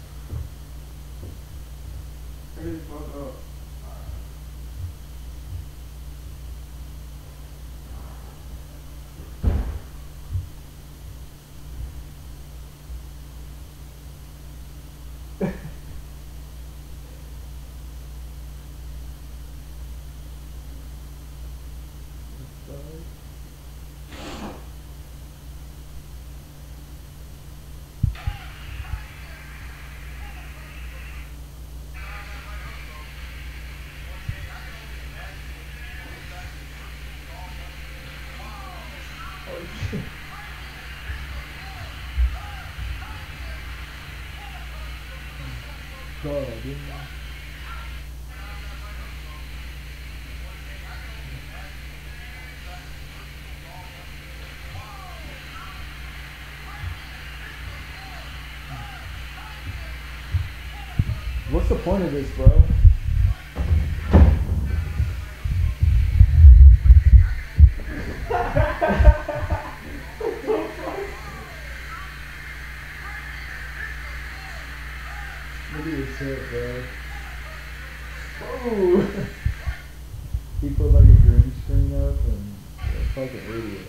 Hurry the fuck up. Go, dude. What's the point of this, bro? Look at this shit, bro. Oh! He put like a green screen up and a fucking idiot.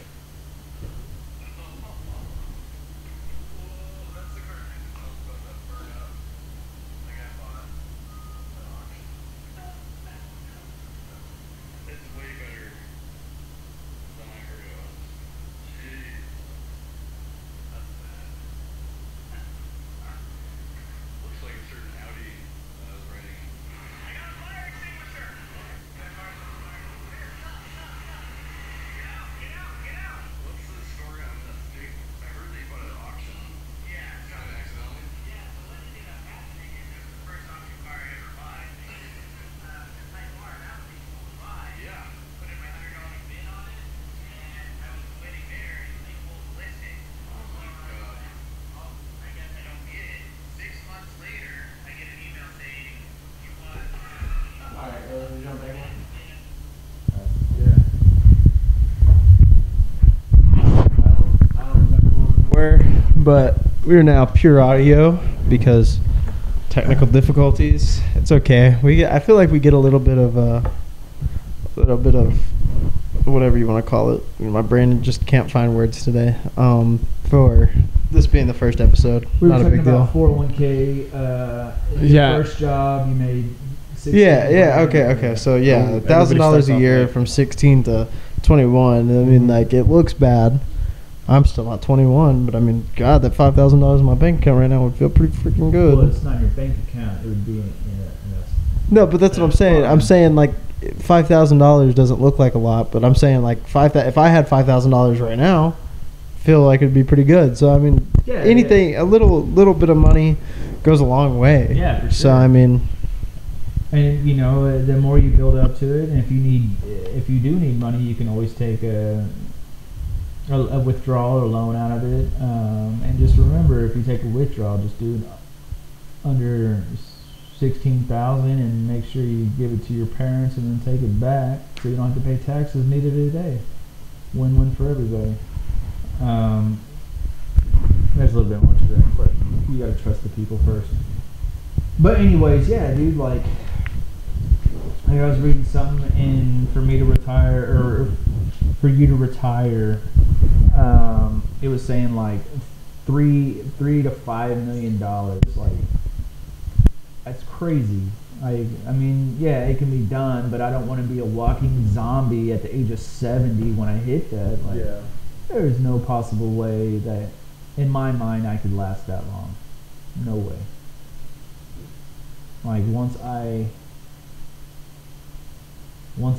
but we're now pure audio because technical difficulties. It's okay. I feel like we get a little bit of whatever you want to call it. My brain just can't find words today. For this being the first episode, We were not a talking big deal. about 401k. Yeah. Your first job, you made. Yeah. Okay. So yeah, Everybody $1,000 starts a off year late. from 16 to 21. I mean, like it looks bad. I'm still not 21, but I mean, God, that $5,000 in my bank account right now would feel pretty freaking good. Well, it's not your bank account. It would be No, but that's what I'm saying. I'm saying like $5,000 doesn't look like a lot, but I'm saying like if I had $5,000 right now, feel like it'd be pretty good. So I mean, Yeah, anything a little bit of money goes a long way. Yeah, for So sure. I mean, And you know, the more you build up to it, and if you do need money, you can always take a withdrawal or loan out of it. And just remember, if you take a withdrawal, just do it under 16,000, and make sure you give it to your parents, and then take it back, so you don't have to pay taxes. Neither do they. Win-win for everybody. There's a little bit more to that, but you gotta trust the people first. But anyways, yeah, dude, like I was reading something, and for me to retire, or for you to retire, it was saying like $3 to $5 million. Like, that's crazy. I mean, yeah, it can be done, but I don't want to be a walking zombie at the age of 70 when I hit that. Like, there's no possible way that, in my mind, I could last that long. No way. Like once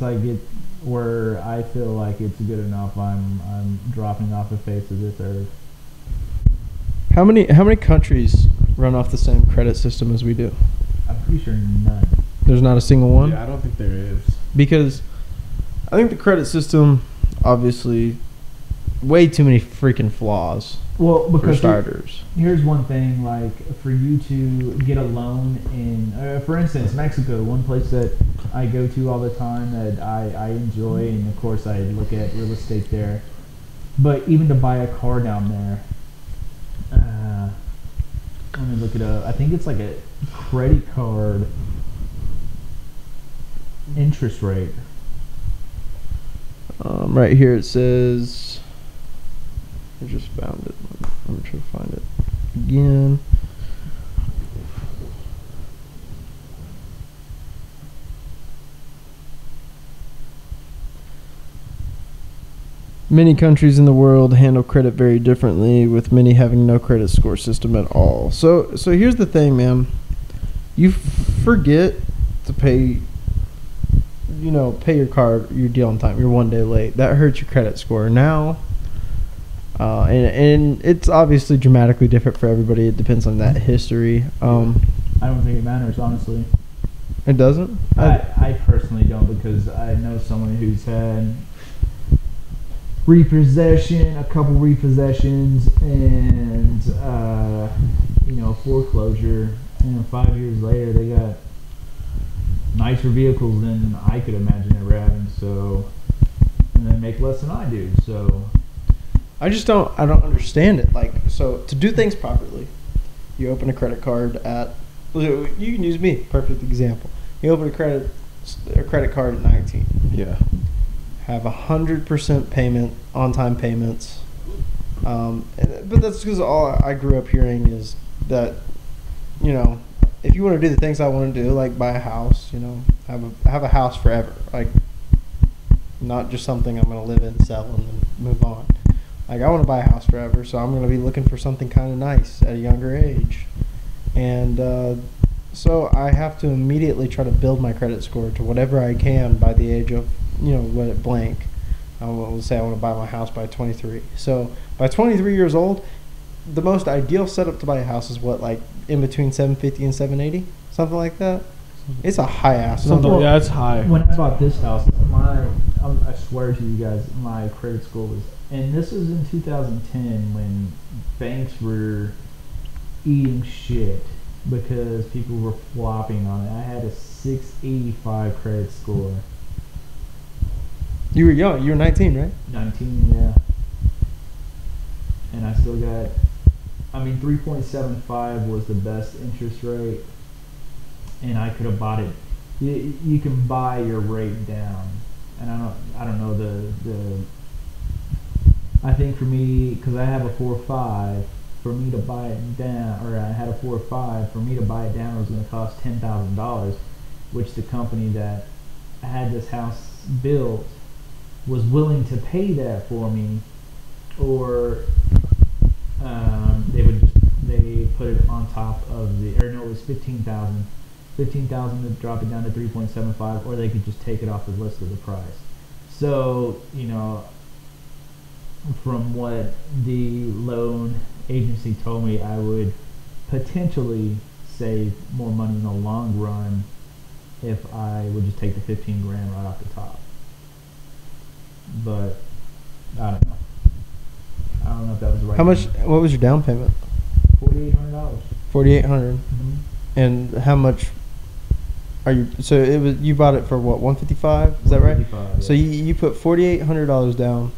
I get where I feel like it's good enough, I'm dropping off the face of this earth. how many countries run off the same credit system as we do? I'm pretty sure none. There's not a single one. Yeah, I don't think there is. Because I think the credit system, obviously, way too many freaking flaws Well, for because starters. here's one thing, like for you to get a loan in, for instance, Mexico, one place that I go to all the time that I enjoy, and of course I look at real estate there. But even to buy a car down there, let me look it up. I think it's like a credit card interest rate. Right here it says, I just found it. Let me try to find it again. Many countries in the world handle credit very differently, with many having no credit score system at all. So here's the thing, man. You forget to pay your your deal on time. You're 1 day late. That hurts your credit score. Now, and it's obviously dramatically different for everybody. It depends on that history. I don't think it matters, honestly. It doesn't? I personally don't, because I know someone who's had repossession, a couple repossessions, and foreclosure. And 5 years later, they got nicer vehicles than I could imagine ever having. So, and they make less than I do. So, I don't understand it. Like, so to do things properly, you open a credit card at, you can use me, perfect example. You open a credit card at 19. Yeah. Have 100% payment, on-time payments. But that's because all I grew up hearing is that, if you want to do the things I want to do, like buy a house, have a house forever. Like, not just something I'm going to live in, sell, and then move on. Like, I want to buy a house forever, so I'm going to be looking for something kind of nice at a younger age. And so I have to immediately try to build my credit score to whatever I can by the age of, blank. Let's say I want to buy my house by 23. So by 23 years old, the most ideal setup to buy a house is what, like in between 750 and 780, something like that. It's a high ass number. Yeah, it's high. when I bought this house, I swear to you guys, my credit score was, and this was in 2010 when banks were eating shit because people were flopping on it. I had a 685 credit score. You were young. You were 19, right? 19, yeah. And I still got I mean, 3.75 was the best interest rate, and I could have bought it. You can buy your rate down, and I don't know the. I think for me, because I have a 4.5, for me to buy it down, or I had a 4.5, for me to buy it down, it was going to cost $10,000, which the company that had this house built was willing to pay that for me, or they put it on top of the, or no, it was 15,000 to drop it down to 3.75, or they could just take it off the list of the price. So, you know, from what the loan agency told me, I would potentially save more money in the long run if I would just take the 15 grand right off the top. But I don't know. I don't know if that was the right. How much? number. What was your down payment? $4,800. $4,800. Mm-hmm. And how much are you? So it was, you bought it for what, 155? Is that right? 155, yeah. So you put $4,800 down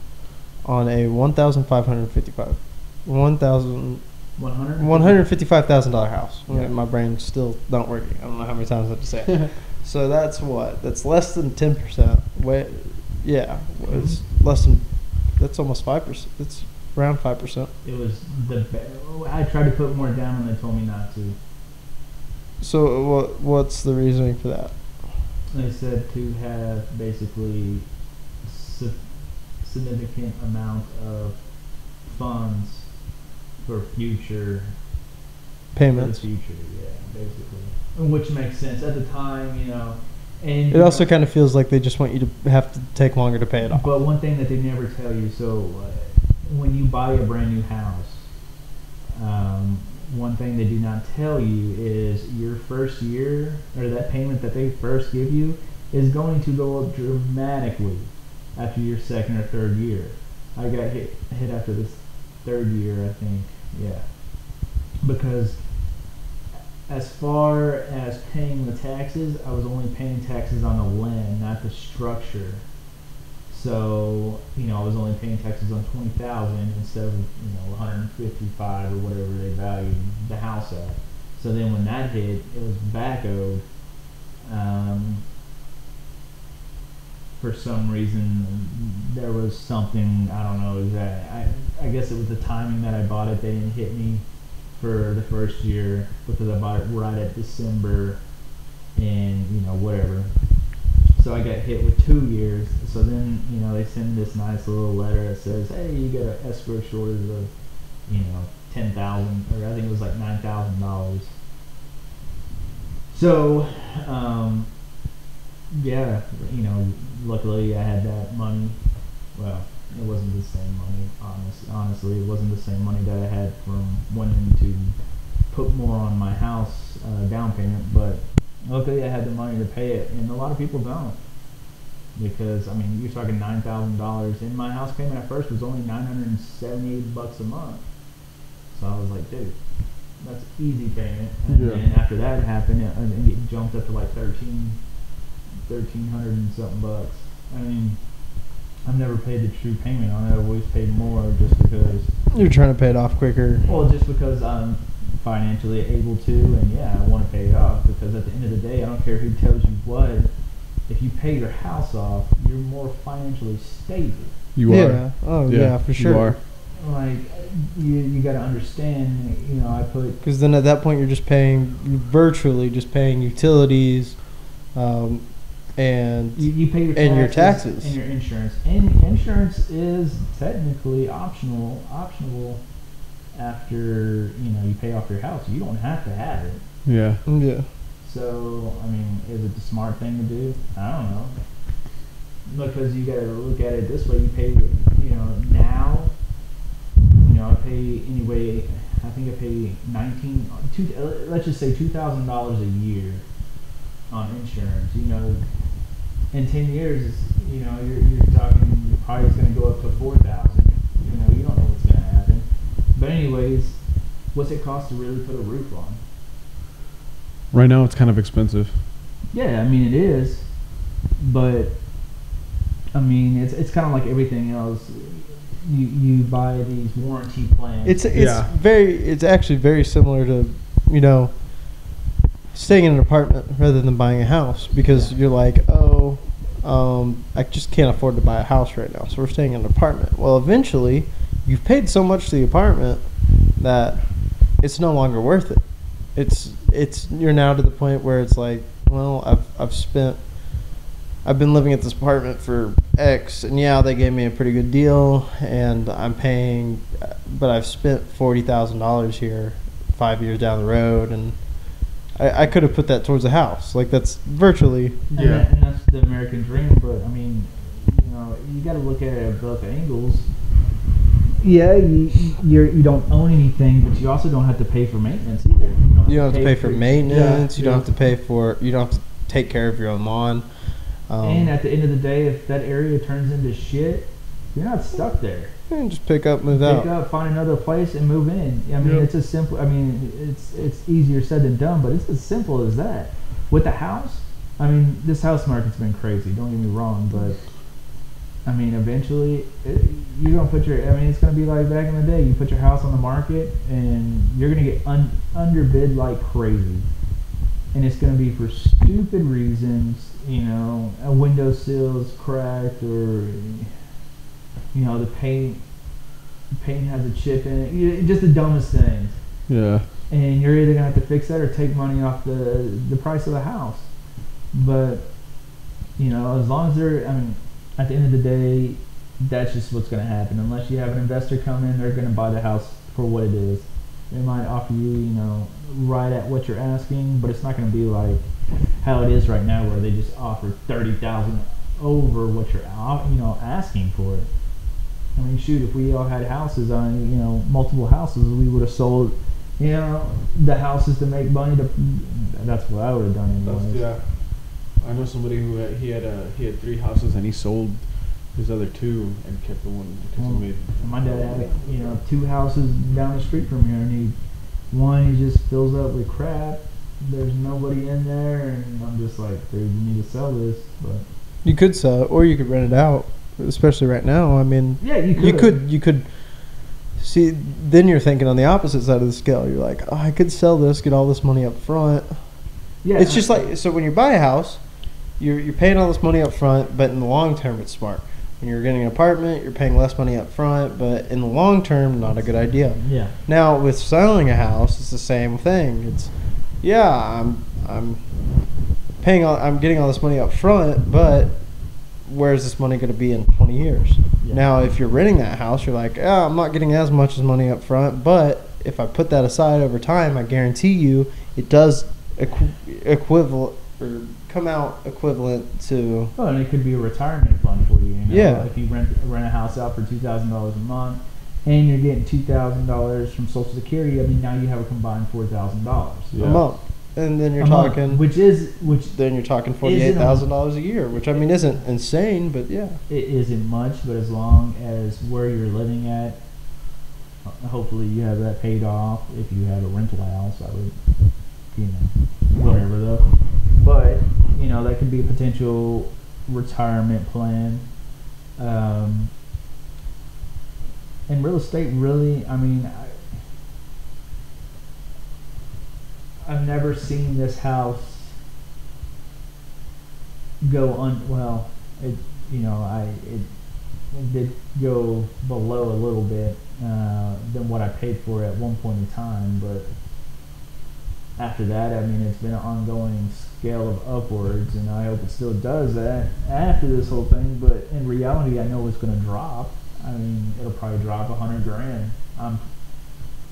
on a $155,000 house. Yeah. My brain's still not working. I don't know how many times I have to say it. So that's what? That's less than 10%. Yeah, it's less than. That's almost 5%. It's around 5%. It was I tried to put more down and they told me not to. So what's the reasoning for that? They said to have basically significant amount of funds for future Payments. For the future, yeah, basically. Which makes sense at the time, you know. And It also kind of feels like they just want you to have to take longer to pay it off. But one thing that they never tell you, so when you buy a brand new house, one thing they do not tell you is your first year, or that payment that they first give you, is going to go up dramatically after your second or third year. I got hit after this third year, I think, yeah. Because as far as paying the taxes, I was only paying taxes on the land, not the structure. So, you know, I was only paying taxes on $20,000 instead of, you know, $155 or whatever they valued the house at. So then when that hit, it was back owed. For some reason, there was something, I don't know exactly. I guess it was the timing that I bought it. They didn't hit me for the first year because I bought it right at December and, you know, whatever. So I got hit with 2 years. So then, you know, they send this nice little letter that says, hey, you got an escrow shortage of, you know, $10,000, or I think it was like $9,000. So, yeah, you know, luckily I had that money. Well, it wasn't the same money, honestly. It wasn't the same money that I had from wanting to put more on my house down payment, but luckily I had the money to pay it, and a lot of people don't. Because, I mean, you're talking $9,000, and my house payment at first was only $978 a month. So I was like, dude, that's easy payment. And then after that happened, it jumped up to like $1,300 and something bucks. I mean, I've never paid the true payment on it. I've always paid more just because. You're trying to pay it off quicker. Well, just because I'm financially able to, and yeah, I want to pay it off, because at the end of the day, I don't care who tells you what. If you pay your house off, you're more financially stable. You are. Yeah. Oh, yeah, for sure. You are. Like, you got to understand, you know, I put. Because then at that point, you're virtually just paying utilities, and you pay your taxes and your taxes and your insurance. And insurance is technically optional after, you know, you pay off your house. You don't have to have it. Yeah. Yeah. So, I mean, is it the smart thing to do? I don't know. Because you got to look at it this way. You pay, you know, now, you know, I pay anyway. I think I pay let's just say $2,000 a year on insurance. You know, in 10 years, you know, you're talking probably it's going to go up to $4,000. You know, you don't know what's going to happen. But anyways, what's it cost to really put a roof on? Right now, it's kind of expensive. Yeah, I mean it is, but I mean it's kind of like everything else. you buy these warranty plans. It's actually very similar to, you know, staying in an apartment rather than buying a house, because you're like, I just can't afford to buy a house right now, so we're staying in an apartment. Well, eventually, you've paid so much to the apartment that it's no longer worth it. You're now to the point where it's like, well, I've been living at this apartment for X, and yeah, they gave me a pretty good deal, and I'm paying, but I've spent $40,000 here 5 years down the road, and I could have put that towards a house. Like, that's virtually... And that's the American dream, but, I mean, you know, you got to look at it at both angles. Yeah, you don't own anything, but you also don't have to pay for maintenance either. You don't have to pay for maintenance. You don't have to pay for... You don't have to take care of your own lawn. And at the end of the day, if that area turns into shit, you're not stuck there. And just pick up, move out. Pick up, find another place, and move in. I mean, it's as simple. I mean, it's easier said than done, but it's as simple as that. With the house, I mean, this house market's been crazy. Don't get me wrong, but I mean, eventually, you're gonna put your. I mean, it's gonna be like back in the day. You put your house on the market, and you're gonna get underbid like crazy, and it's gonna be for stupid reasons. You know, a windowsill's cracked, or you know, the paint has a chip in it. Just the dumbest things. Yeah. And you're either gonna have to fix that or take money off the price of the house. But you know, as long as they're, I mean, at the end of the day, that's just what's gonna happen. Unless you have an investor come in, they're gonna buy the house for what it is. They might offer you, you know, right at what you're asking, but it's not gonna be like how it is right now, where they just offer $30,000 over what you're, you know, asking for it. I mean, shoot, if we all had houses on, you know, multiple houses, we would have sold, you know, the houses to make money. That's what I would have done anyways. Yeah, I know somebody who he had 3 houses, and he sold his other 2 and kept the one because he made. My dad had, you know, 2 houses down the street from here, and he just fills up with crap. There's nobody in there, and I'm just like, dude, you need to sell this. But you could sell it, or you could rent it out. Especially right now, I mean, yeah, you could see. Then you're thinking on the opposite side of the scale. You're like, oh, I could sell this, get all this money up front. Yeah, it's just like, so when you buy a house, you're paying all this money up front, but in the long term, it's smart. When you're getting an apartment, you're paying less money up front, but in the long term, not a good idea. Yeah. Now with selling a house, it's the same thing. It's I'm getting all this money up front, but where's this money going to be in 20 years? Yeah. Now, if you're renting that house, you're like, oh, I'm not getting as much as money up front, but if I put that aside over time, I guarantee you it does equivalent or come out equivalent to. Oh, and it could be a retirement fund for you. You know? Yeah. If you rent a house out for $2,000 a month, and you're getting $2,000 from Social Security, I mean, now you have a combined $4,000 a month. And then you're talking, then you're talking $48,000 a year, which I mean isn't insane, but yeah, it isn't much. But as long as where you're living at, hopefully you have that paid off. If you have a rental house, I would, you know, whatever though. But you know, that could be a potential retirement plan. And real estate, really, I mean. I've never seen this house go well. It did go below a little bit than what I paid for it at one point in time, but after that, I mean, it's been an ongoing scale of upwards, and I hope it still does that after this whole thing. But in reality, I know it's going to drop. I mean, it'll probably drop $100,000.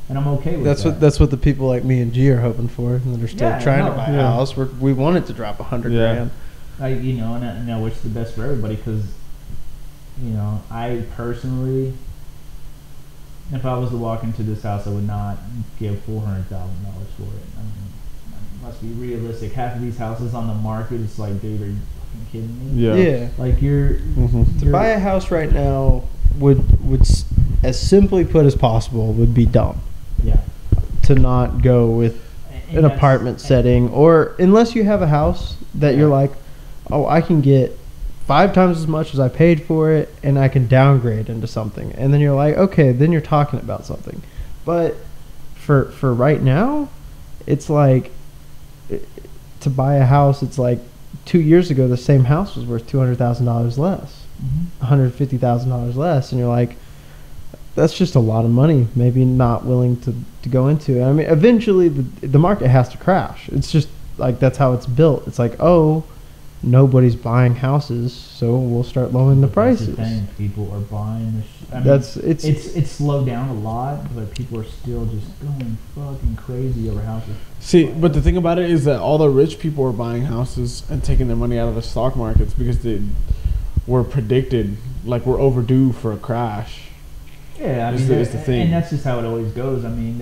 And I'm okay with that. That's what the people like me and G are hoping for, and that are still trying to buy a house. We want it to drop $100,000. You know, and I wish the best for everybody, because, you know, I personally, if I was to walk into this house, I would not give $400,000 for it. I mean, let's be realistic. Half of these houses on the market, it's like, dude, are you fucking kidding me? Yeah. Like you're to buy a house right now would as simply put as possible would be dumb. Yeah. To not go with an apartment setting, or unless you have a house that you're like, oh, I can get 5 times as much as I paid for it, and I can downgrade into something. And then you're like, okay, then you're talking about something. But for right now, it's like to buy a house. It's like 2 years ago, the same house was worth $200,000 less, $150,000 less, and you're like, that's just a lot of money. Maybe not willing to go into it. I mean, eventually the market has to crash. It's just like that's how it's built. It's like, oh, nobody's buying houses, so we'll start lowering the prices. That's the thing. People are buying it's slowed down a lot, but people are still just going fucking crazy over houses. See, but the thing about it is that all the rich people are buying houses and taking their money out of the stock markets because they were predicted, like we're overdue for a crash. Yeah, I mean, is the thing. And that's just how it always goes. I mean,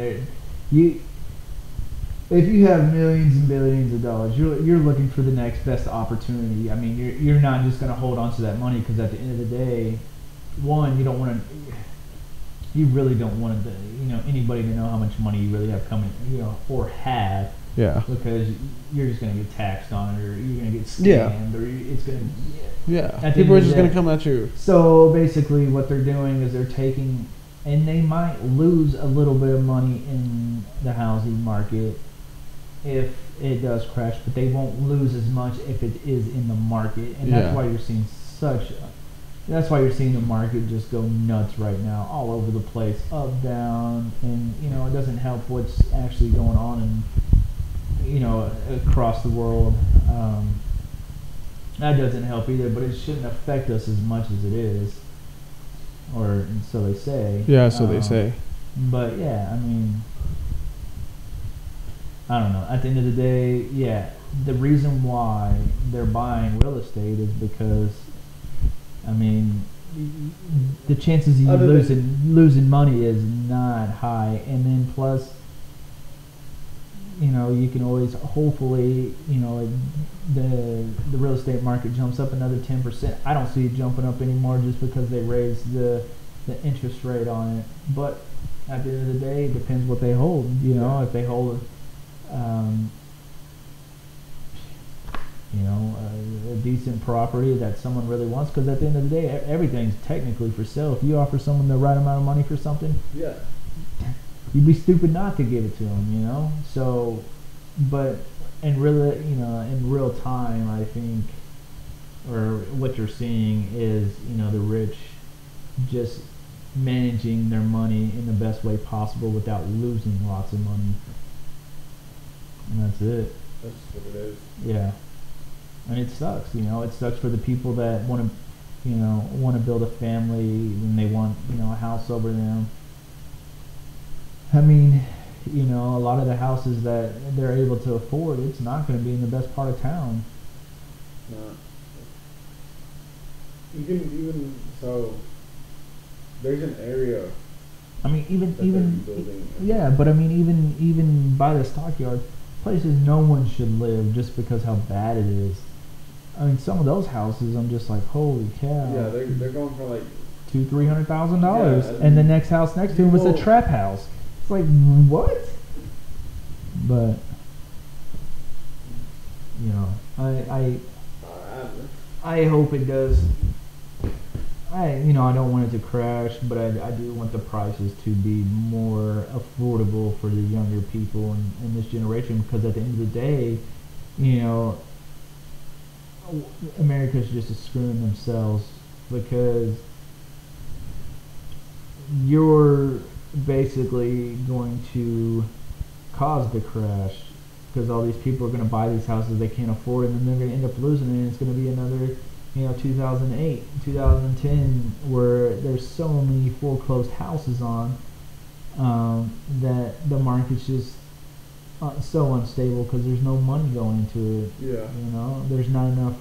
if you have millions and billions of dollars, you're looking for the next best opportunity. I mean, you're not just going to hold on to that money because at the end of the day, one, you really don't want anybody to know how much money you really have coming, or have. Yeah. Because you're just going to get taxed on it, or you're going to get scammed, or it's going to. Yeah. People are just going to come at you. So basically, what they're doing is they're taking, and they might lose a little bit of money in the housing market if it does crash, but they won't lose as much if it is in the market, and that's why you're seeing that's why you're seeing the market just go nuts right now, all over the place, up, down, and it doesn't help what's actually going on across the world. That doesn't help either, but it shouldn't affect us as much as it is, or so they say. Yeah, so they say. But yeah, I mean, I don't know. At the end of the day, yeah, the reason why they're buying real estate is because, I mean, the chances of you losing money is not high, and then plus, you can always hopefully, the real estate market jumps up another 10%. I don't see it jumping up anymore just because they raised the interest rate on it. But at the end of the day, it depends what they hold. If they hold a decent property that someone really wants, because at the end of the day, everything's technically for sale. If you offer someone the right amount of money for something, you'd be stupid not to give it to them, So, but in real time, I think, or what you're seeing is, the rich just managing their money in the best way possible without losing lots of money. And that's it. That's what it is. Yeah. And it sucks, it sucks for the people that want to build a family and they want, a house over them. I mean, a lot of the houses that they're able to afford, it's not going to be in the best part of town. No. Even so, there's an area. I mean, even by the stockyard, places no one should live just because how bad it is. I mean, some of those houses, I'm just like, holy cow. Yeah, they're going for like $200,000-$300,000, and the next house next to them is a trap house. It's like, what? But I hope it does. I don't want it to crash, but I do want the prices to be more affordable for the younger people in this generation, because at the end of the day, America's just screwing themselves, because you're basically going to cause the crash, because all these people are going to buy these houses they can't afford, and then they're going to end up losing it, and it's going to be another 2008, 2010, where there's so many foreclosed houses on that the market's just so unstable because there's no money going into it. Yeah. There's not enough.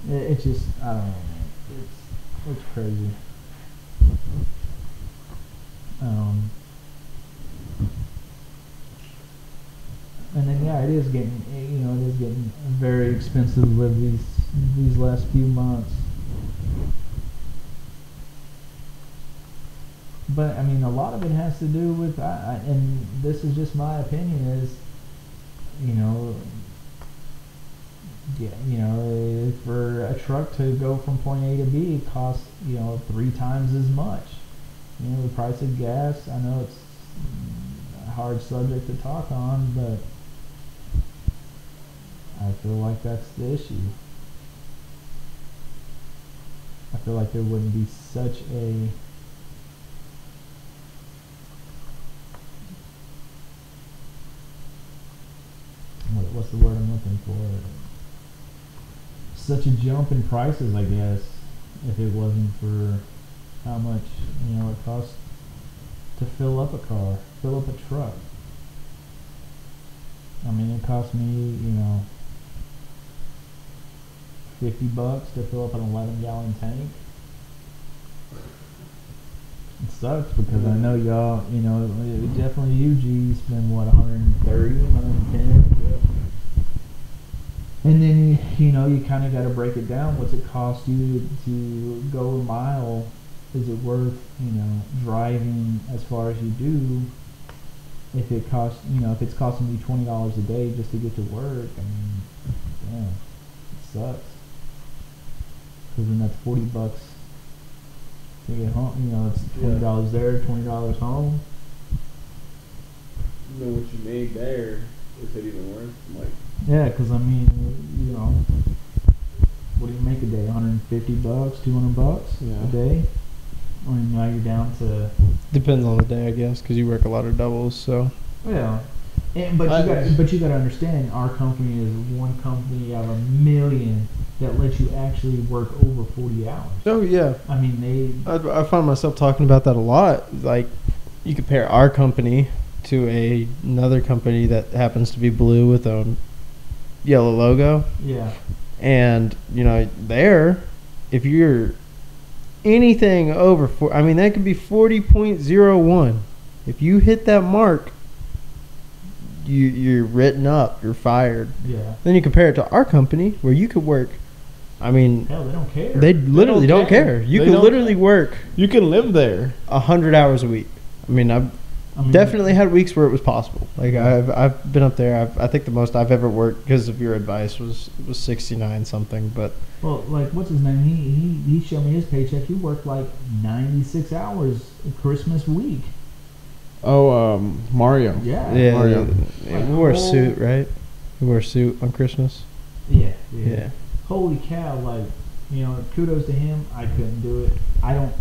It's just, I don't know, man. It's crazy. And then it is getting very expensive to live these last few months. But I mean, a lot of it has to do with, and this is just my opinion, is for a truck to go from point A to B costs, 3 times as much. The price of gas, I know it's a hard subject to talk on, but I feel like that's the issue. I feel like there wouldn't be such a what's the word I'm looking for? Such a jump in prices, I guess, if it wasn't for how much it costs to fill up a car, fill up a truck. I mean, it cost me, $50 to fill up an 11-gallon tank. It sucks because I know y'all, definitely you, G, you spend what, 130, 110? And then, you kind of got to break it down. What's it cost you to go a mile? Is it worth, driving as far as you do? If it costs, if it's costing you $20 a day just to get to work, I mean, damn, it sucks. Because then that's $40 to get home. It's $20 there, $20 home. You know what you made there? Is it even worth? Yeah, because I mean, what do you make a day? $150, $200 a day. I mean, now you're down to. Depends on the day, I guess, because you work a lot of doubles. So. Yeah, but you got to understand, our company is one company out of a million that lets you actually work over 40 hours. Oh yeah. I mean, I find myself talking about that a lot. Like, you compare our company to another company that happens to be blue with a yellow logo. Yeah. And there, if you're anything over that could be 40.01. If you hit that mark, you're written up, you're fired. Yeah. Then you compare it to our company where you could work. I mean, hell, they don't care. They literally don't care. You can literally work. You can live there 100 hours a week. I mean, I've definitely had weeks where it was possible. Like I've been up there. I think the most I've ever worked because of your advice was 69 something. But well, like what's his name? He showed me his paycheck. He worked like 96 hours Christmas week. Oh, Mario. Yeah. Mario. Yeah, we wore a suit, right? We wore a suit on Christmas. Yeah. Holy cow! Like, kudos to him. I couldn't do it. I don't.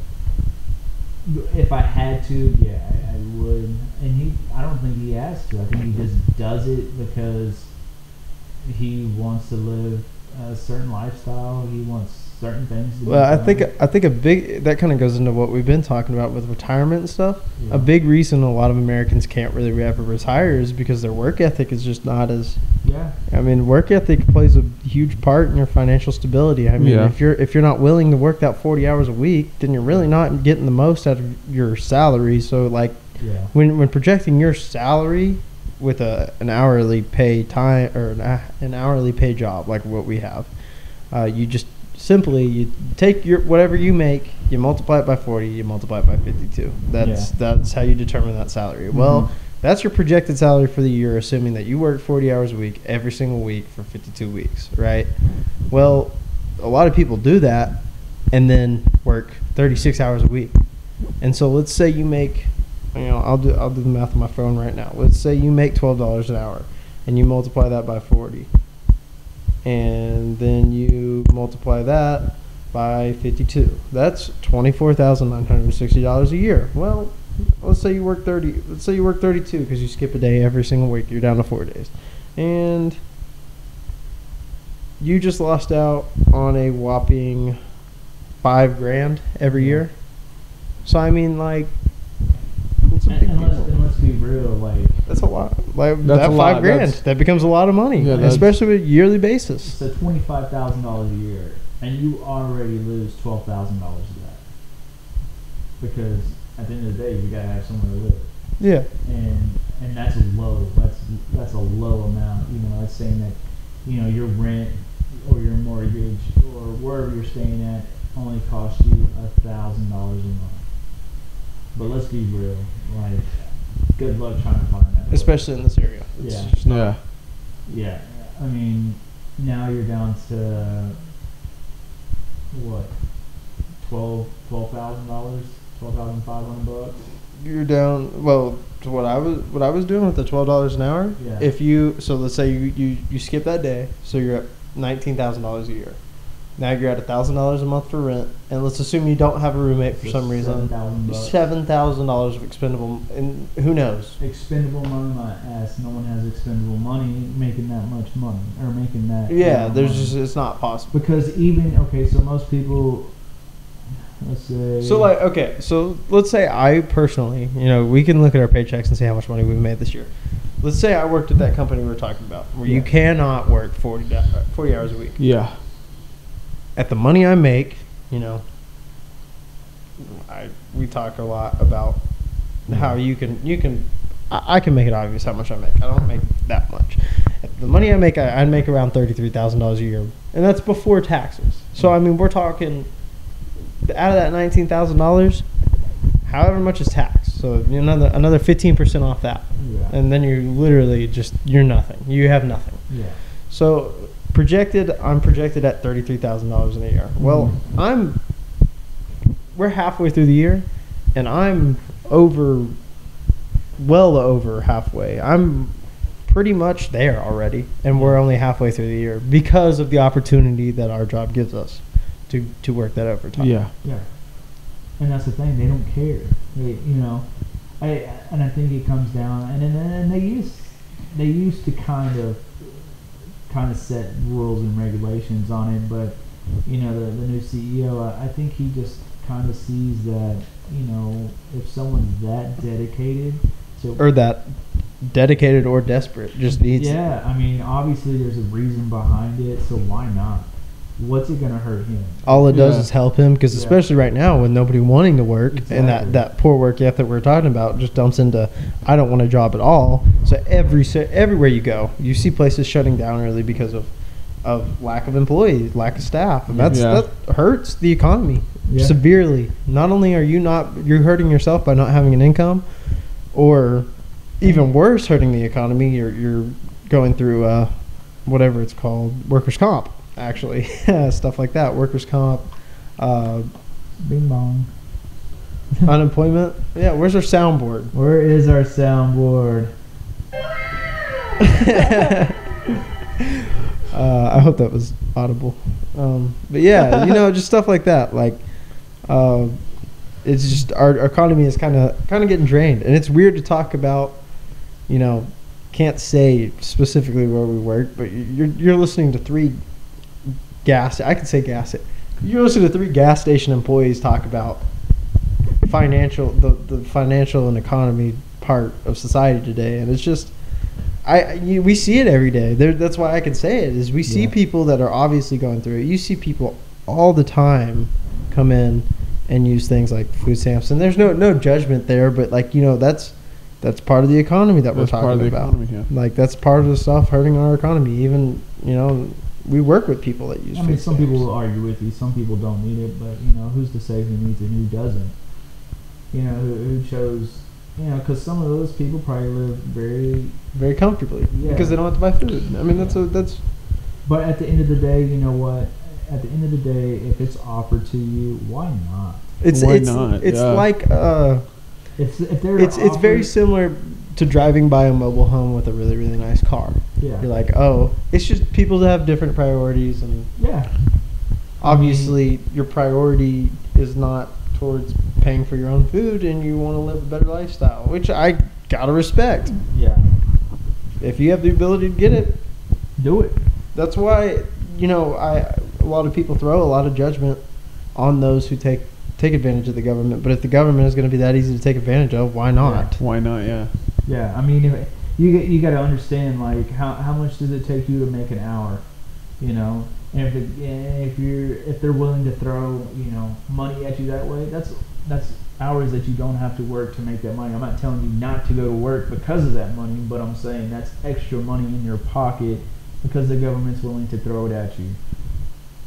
If I had to, yeah, I would. And I don't think he has to. I think he just does it because he wants to live a certain lifestyle. He wants certain things to be Well, done. I think a big that kind of goes into what we've been talking about with retirement and stuff. Yeah. A big reason a lot of Americans can't really ever retire is because their work ethic is just not as. Yeah. I mean, work ethic plays a huge part in your financial stability. I mean, if you're not willing to work that 40 hours a week, then you're really not getting the most out of your salary. So, like, when projecting your salary with an hourly pay time or an hourly pay job like what we have, you just simply you take your whatever you make, you multiply it by 40, you multiply it by 52. That's how you determine that salary. Mm-hmm. Well, that's your projected salary for the year, assuming that you work 40 hours a week every single week for 52 weeks, right? Well, a lot of people do that and then work 36 hours a week. And so let's say you make, I'll do the math on my phone right now. Let's say you make $12 an hour and you multiply that by 40. And then you multiply that by 52. That's $24,960 a year. Well, let's say you work 30. Let's say you work 32 because you skip a day every single week. You're down to 4 days, and you just lost out on a whopping $5,000 every year. So I mean, like, it's a big deal. And let's be real, like That's a lot. Like That's that a lot. $5,000, that becomes a lot of money, Yeah, especially with a yearly basis. it's $25,000 a year, and you already lose $12,000 of that because at the end of the day, you gotta have somewhere to live. Yeah. And that's low. That's a low amount. It's saying that your rent or your mortgage or wherever you're staying at only costs you $1,000 a month. But let's be real, like, good luck trying to find that. Especially in this area. It's Yeah. just not- Yeah. I mean, now you're down to what, $12,000, $12,500. You're down. Well, to what I was doing with the $12 an hour. Yeah. If so let's say you skip that day, so you're at $19,000 a year. Now you're at $1,000 a month for rent, and let's assume you don't have a roommate for some reason. $7,000 of expendable, and who knows? Expendable money, my ass. No one has expendable money making that much money or making that. Yeah, there's money. just it's not possible. Because so most people. Let's say. So let's say I personally, we can look at our paychecks and see how much money we've made this year. Let's say I worked at that company we were talking about, where you cannot work 40 hours a week. Yeah. At the money I make, we talk a lot about how I can make it obvious how much I make. I don't make that much. At the money I make, I make around $33,000 a year, and that's before taxes. So I mean, we're talking out of that $19,000, however much is taxed. So another 15% off that, and then you're literally you're nothing. You have nothing. Yeah. So I'm projected at $33,000 in a year. Well, we're halfway through the year, and I'm well over halfway. I'm pretty much there already, and we're only halfway through the year because of the opportunity that our job gives us to work that overtime. Yeah. Yeah. And that's the thing, they don't care. I think it comes down, and they used to kind of set rules and regulations on it, but the new CEO, I think he just kind of sees that if someone's that dedicated or desperate, just needs. Yeah, I mean, obviously there's a reason behind it, so why not? What's it gonna hurt him? All it does is help him, because especially right now with nobody wanting to work, and that poor work ethic we're talking about just dumps into I don't want a job at all. So everywhere you go, you see places shutting down early because of lack of employees, lack of staff, and that hurts the economy severely. Not only are you're hurting yourself by not having an income, or even worse, hurting the economy. You're going through whatever it's called, workers' comp. Actually, stuff like that, workers' comp, bing bong, unemployment. Yeah, where's our soundboard? Where is our soundboard? I hope that was audible. But yeah, just stuff like that. Like, it's just our economy is kind of getting drained, and it's weird to talk about. Can't say specifically where we work, but you're listening to you're listening to 3 gas station employees talk about the financial and economy part of society today, and it's just we see it every day. That's why I can say it is we see people that are obviously going through it. You see people all the time come in and use things like food stamps, and there's no judgment there, but that's part of the economy that we're talking about. Like, that's part of the stuff hurting our economy. Even we work with people that use. Some people will argue with you. Some people don't need it, but who's to say who needs it and who doesn't? Who chose? Because some of those people probably live very, very comfortably because they don't have to buy food. I mean, that's. But at the end of the day, you know what? At the end of the day, if it's offered to you, why not? It's like it's very similar to driving by a mobile home with a really, really nice car. Yeah. You're like, it's just people that have different priorities, and obviously your priority is not towards paying for your own food, and you want to live a better lifestyle, which I gotta respect. Yeah. If you have the ability to get it, do it. That's why a lot of people throw a lot of judgment on those who take advantage of the government. But if the government is going to be that easy to take advantage of, why not? Yeah. Why not? Yeah. Yeah. I mean, you got to understand, like, how much does it take you to make an hour? And if they're willing to throw money at you that way, that's hours that you don't have to work to make that money. I'm not telling you not to go to work because of that money, but I'm saying that's extra money in your pocket because the government's willing to throw it at you.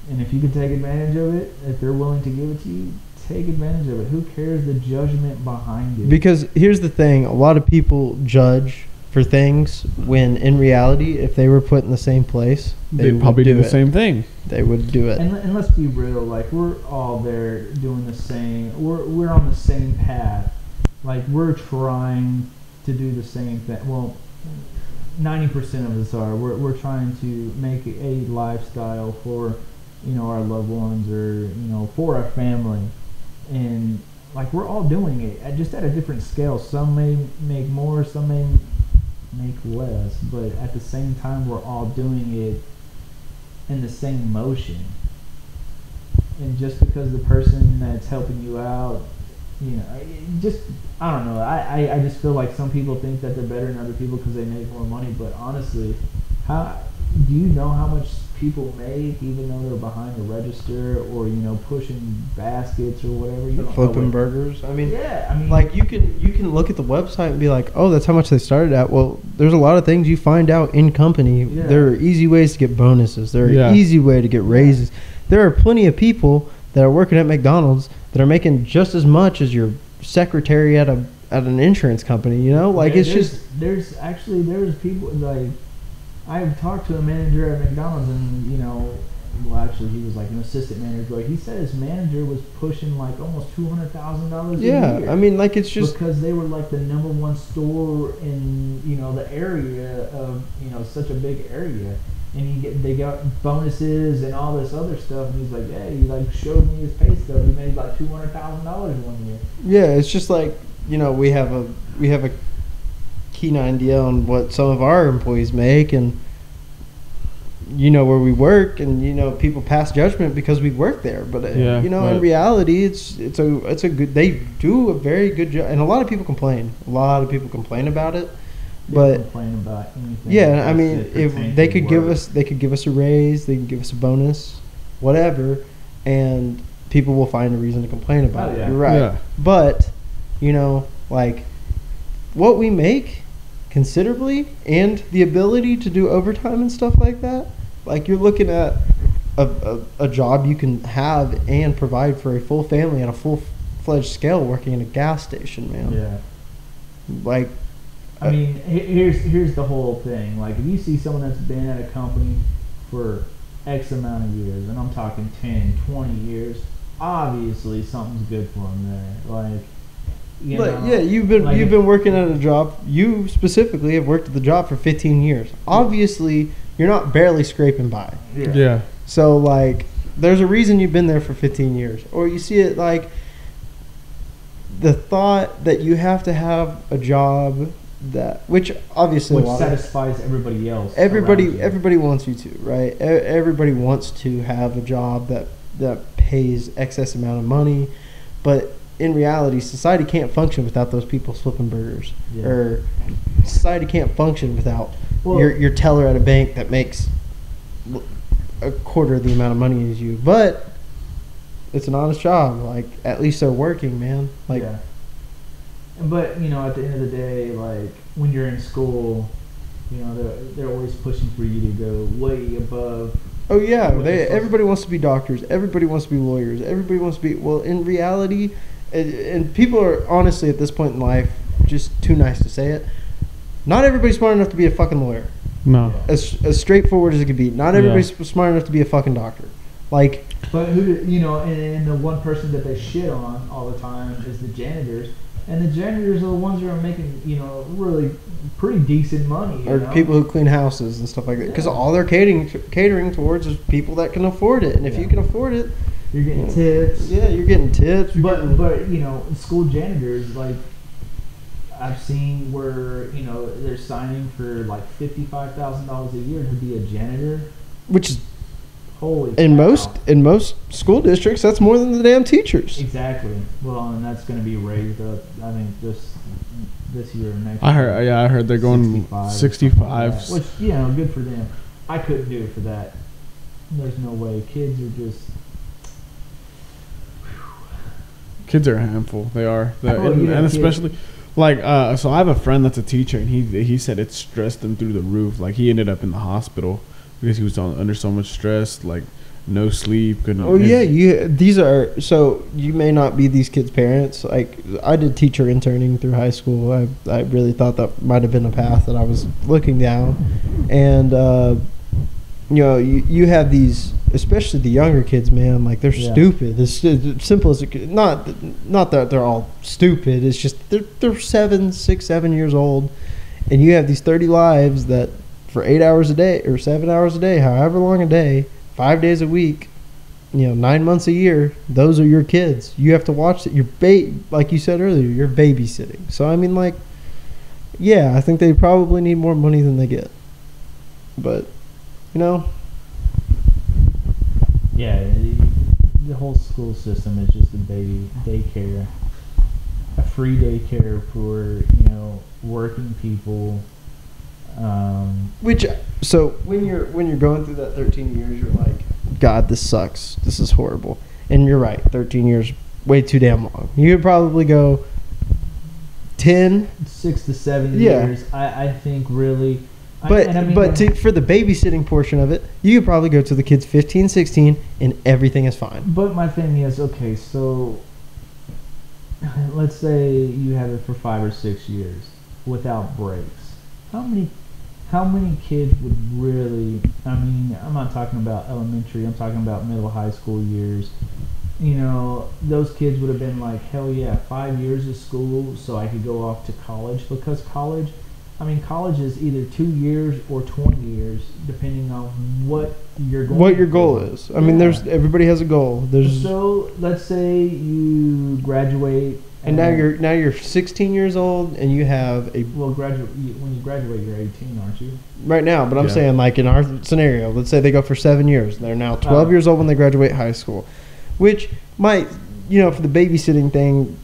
And if you can take advantage of it, if they're willing to give it to you, take advantage of it. Who cares the judgment behind it? Because here's the thing: a lot of people judge for things when in reality, if they were put in the same place, They'd probably do the same thing. They would do it. And let's be real, like we're all there doing the same. We're on the same path. Like we're trying to do the same thing. Well, 90% of us are. We're trying to make a lifestyle for, you know, our loved ones or, you know, for our family, and like we're all doing it just at a different scale. Some may make more, some may make less, but at the same time, we're all doing it in the same motion. And just because the person that's helping you out, you know, I don't know. I just feel like some people think that they're better than other people because they make more money. But honestly, how do you know how much people make even though they're behind the register or, you know, pushing baskets or whatever? You don't Flipping know burgers. I mean, yeah, I mean, like you can look at the website and be like, oh, that's how much they started at. Well, there's a lot of things you find out in company. Yeah. There are easy ways to get bonuses. There are Yeah. easy way to get raises. There are plenty of people that are working at McDonald's that are making just as much as your secretary at an insurance company. You know, like there's people like I've talked to a manager at McDonald's, and you know, well, actually he was like an assistant manager. Like he said, his manager was pushing like almost $200,000 a year. Yeah, I mean, like it's just because they were like the number one store in, you know, the area of, you know, such a big area, and they got bonuses and all this other stuff. And he's like, yeah, he like showed me his pay stub. He made like $200,000 one year. Yeah, it's just like, you know, we have a keen idea on what some of our employees make, and you know where we work, and you know people pass judgment because we work there. But Yeah, you know, right. in reality, it's a good. They do a very good job, and a lot of people complain. A lot of people complain about it, but complain about anything. yeah, I mean, that if pertains they to could give work. us a raise, they could give us a bonus, whatever, and people will find a reason to complain about Oh, it. yeah. You're right. Yeah. But, you know, like what we make considerably and the ability to do overtime and stuff like that, like you're looking at a job you can have and provide for a full family on a full-fledged scale working in a gas station, man. Yeah. Like, I mean, here's the whole thing. Like, if you see someone that's been at a company for X amount of years, and I'm talking 10, 20 years, obviously something's good for them there. Like, you know, yeah, you've been like working at a job. You specifically have worked at the job for 15 years. Obviously, you're not barely scraping by. Yeah. So, like, there's a reason you've been there for 15 years. Or you see it like the thought that you have to have a job that, which obviously which satisfies everybody else. everybody around you. everybody wants you to, right? Everybody wants to have a job that pays excess amount of money, but in reality, society can't function without those people flipping burgers. Yeah. Or society can't function without Well- your teller at a bank that makes a quarter of the amount of money as you. But it's an honest job. Like, at least they're working, man. Like, yeah. But you know, at the end of the day, like when you're in school, you know, they're always pushing for you to go way above. oh yeah, What the fuck? everybody wants to be doctors. Everybody wants to be lawyers. Everybody wants to be. Well, in reality, and people are honestly at this point in life just too nice to say it. Not everybody's smart enough to be a fucking lawyer. No. Yeah. As straightforward as it could be. Not everybody's smart enough to be a fucking doctor. Like, But you know, and the one person that they shit on all the time is the janitors, and the janitors are the ones who are making, you know, really pretty decent money. You or know? people who clean houses and stuff like that. Because Yeah. all they're catering towards is people that can afford it. And if you Yeah. can afford it, You're getting tips. yeah, you're getting tips. You're getting, But you know, school janitors, like I've seen where, you know, they're signing for like $55,000 a year to be a janitor. which is Holy in cow. most school districts, that's more than the damn teachers. Exactly. Well, and that's going to be raised up. I think this year or next. I year. heard they're going 65. Which, you know, good for them. I couldn't do it for that. There's no way. Kids are just. Kids are a handful. They are. Oh, And yeah, especially, like, so I have a friend that's a teacher, and he said it stressed him through the roof. Like, he ended up in the hospital because he was under so much stress. Like, no sleep. Couldn't. Oh yeah, these are, so you may not be these kids' parents. Like, I did teacher interning through high school. I really thought that might have been a path that I was looking down, and you have these, especially the younger kids, man. Like, they're stupid. It's simple as it could. Not that they're all stupid. It's just they're 6, 7 years old, and you have these 30 lives that for 8 hours a day or 7 hours a day, however long a day, 5 days a week, 9 months a year, those are your kids. You have to watch it. Like you said earlier, you're babysitting. So, I mean, like, yeah, I think they probably need more money than they get. But, Yeah, the whole school system is just a baby daycare. A free daycare for, working people. So when you're going through that 13 years, you're like, God, this sucks. This is horrible. And you're right, 13 years, way too damn long. You could probably go 10, 6 to 7 Yeah. years. I think really. for the babysitting portion of it, you could probably go to the kids 15, 16, and everything is fine. But my thing is, okay, so let's say you have it for 5 or 6 years without breaks. How many kids would really, I'm not talking about elementary, I'm talking about middle high school years. Those kids would have been like, hell yeah, 5 years of school so I could go off to college, because college is either 2 years or 20 years, depending on what you're going What your goal is. I mean, everybody has a goal. So let's say you graduate, and now you're 16 years old, and you have a when you graduate, you're 18, aren't you? right now. But I'm saying, like, in our scenario, let's say they go for 7 years. They're now 12 years old when they graduate high school, which might, for the babysitting thing.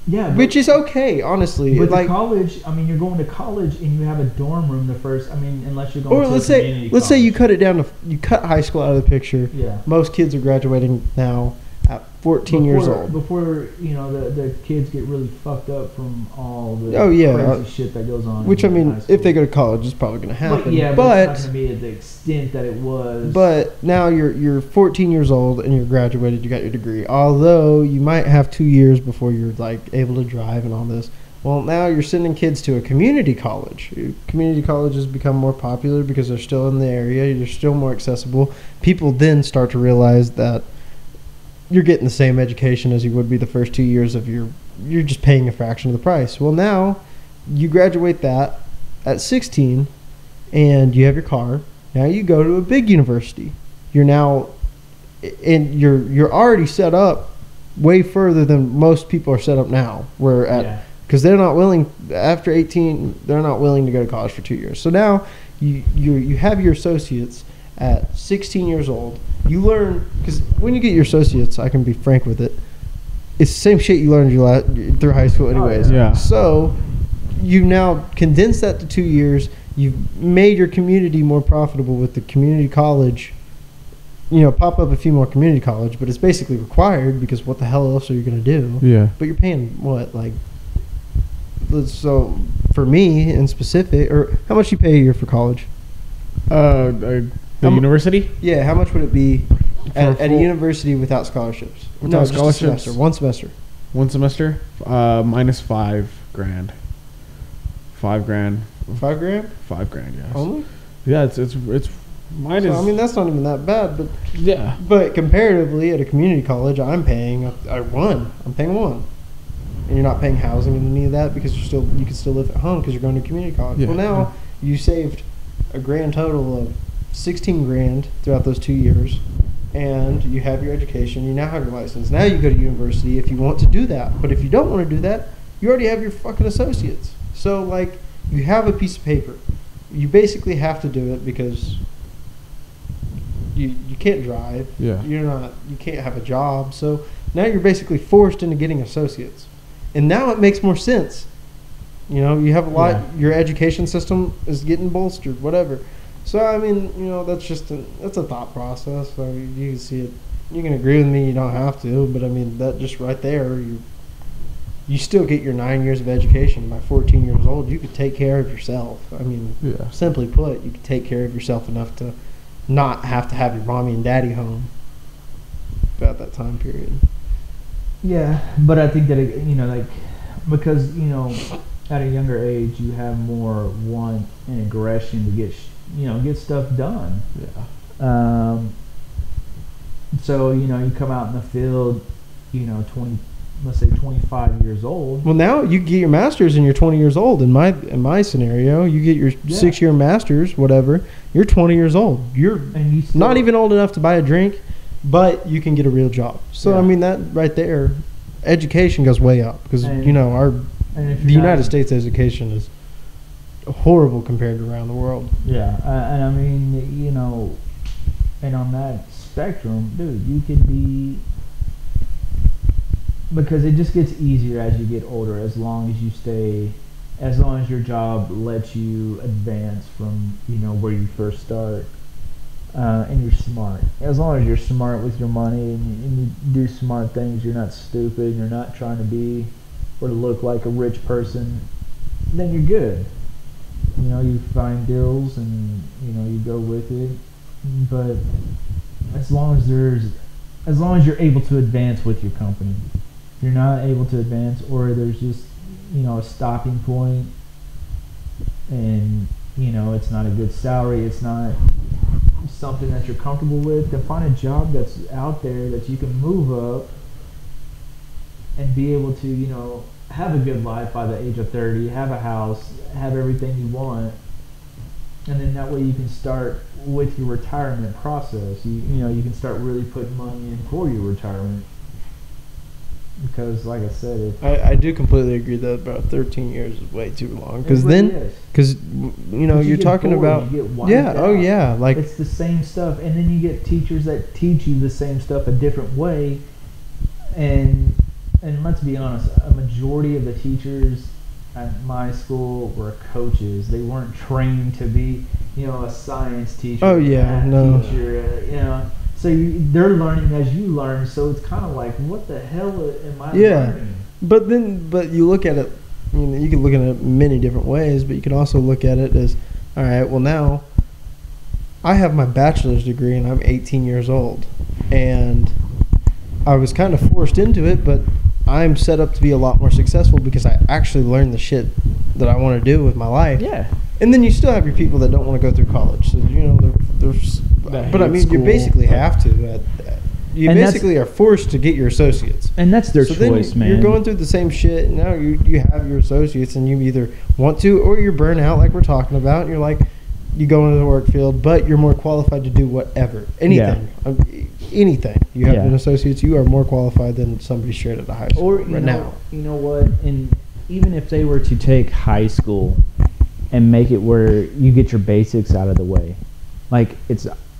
Yeah, which is okay, honestly. But like college, you're going to college and you have a dorm room the first. Unless you're going. Or to let's community say you college. cut it down to, you cut high school out of the picture. Yeah. Most kids are graduating now at 14 years old. Before the kids get really fucked up from all the crazy shit that goes on. Which, in high school. if they go to college, it's probably going to happen. But it's not going to be at the extent that it was. But now you're 14 years old and you're graduated. You got your degree. Although you might have 2 years before you're like able to drive and all this. Well, now you're sending kids to a community college. Community colleges become more popular because they're still in the area. They're still more accessible. People then start to realize that you're getting the same education as you would be the first 2 years of you're just paying a fraction of the price. Well, now you graduate that at 16 and you have your car. Now you go to a big university. You're now, and you're already set up way further than most people are set up now. Because they're not willing, after 18, they're not willing to go to college for 2 years. So now you have your associates at 16 years old. You learn, because when you get your associates, I can be frank with it, it's the same shit you learned through high school anyways. Yeah. So you now condense that to 2 years. You've made your community more profitable with the community college. Pop up a few more community college, but it's basically required because what the hell else are you going to do? Yeah. But you're paying what, like, so for me in specific, or how much you pay a year for college? The university? Yeah, how much would it be at a university without scholarships? Without scholarships? Just a semester, one semester. One semester? Minus $5,000. $5,000. $5,000? $5,000, yes. Only? Yeah, it's mine is. So, that's not even that bad, but yeah. But comparatively, at a community college, I'm paying one. I'm paying one, and you're not paying housing and any of that because you can still live at home because you're going to community college. Yeah. Well, now you saved a grand total of $16,000 throughout those 2 years, and you have your education. You now have your license. Now you go to university if you want to do that. But if you don't want to do that, you already have your fucking associates. So, like, you have a piece of paper. You basically have to do it because you can't drive. Yeah. You can't have a job. So now you're basically forced into getting associates. And now it makes more sense. You have a lot. Yeah. Your education system is getting bolstered, whatever. So that's just that's a thought process. So you can see it. You can agree with me. You don't have to, but that just right there, you still get your 9 years of education. By 14 years old, you could take care of yourself. Yeah. Simply put, you could take care of yourself enough to not have to have your mommy and daddy home at that time period. Yeah, but I think that like because at a younger age you have more want and aggression to get stuff done. Yeah. So you come out in the field, 25 years old. Well, now you get your master's and you're 20 years old. In my scenario, you get your 6-year master's, whatever. You're 20 years old. You're not even old enough to buy a drink, but you can get a real job. So I mean, that right there, education goes way up because the United States education is horrible compared to around the world. Yeah, and I mean, and on that spectrum, dude, you could be, because it just gets easier as you get older, as long as your job lets you advance from where you first start, and you're smart. As long as you're smart with your money and you do smart things, you're not stupid, you're not trying to be or to look like a rich person, then you're good. You find deals and you go with it, but as long as you're able to advance with your company. If you're not able to advance, or there's just a stopping point, and it's not a good salary, it's not something that you're comfortable with, then find a job that's out there that you can move up and be able to have a good life by the age of 30, have a house, have everything you want, and then that way you can start with your retirement process. You can start really putting money in for your retirement. Because, like I said, I do completely agree that about 13 years is way too long. Because you're talking about like it's the same stuff, and then you get teachers that teach you the same stuff a different way, and let's be honest, a majority of the teachers at my school were coaches. They weren't trained to be a science teacher. Oh yeah, no. Teacher, So they're learning as you learn, so it's kind of like, what the hell am I learning? But you look at it, you can look at it many different ways, but you can also look at it as, all right, well now, I have my bachelor's degree and I'm 18 years old, and I was kind of forced into it, but I'm set up to be a lot more successful because I actually learned the shit that I want to do with my life. Yeah. And then you still have your people that don't want to go through college, so there's. But I mean, you basically have to. You basically are forced to get your associates, and that's their choice, man. You're going through the same shit. And now you have your associates, and you either want to or you're burnt out, like we're talking about. And you're like, you go into the work field, but you're more qualified to do whatever, anything, anything. You have an associates, you are more qualified than somebody straight out of high school. Or now, you know what? And even if they were to take high school and make it where you get your basics out of the way, like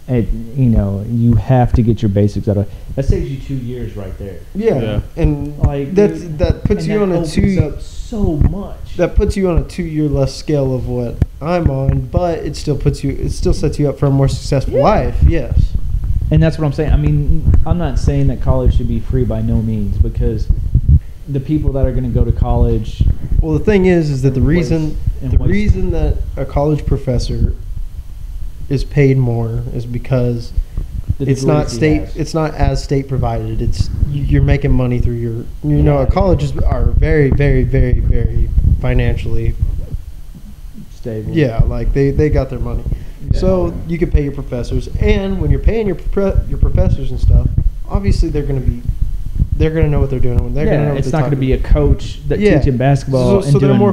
you have to get your basics out of. That saves you 2 years right there. Yeah. And like that puts you on a so much. That puts you on a 2-year less scale of what I'm on, but it still sets you up for a more successful life. Yes. And that's what I'm saying. I mean, I'm not saying that college should be free by no means, because the people that are going to go to college. Well, the thing is that the reason that a college professor is paid more is because it's not as state provided. It's you're making money through colleges are very, very, very, very financially stable. Yeah, like they got their money. Yeah. So you can pay your professors, and when you're paying your professors and stuff, obviously they're going to know what they're doing. It's not going to be a coach that teaching basketball. So they're more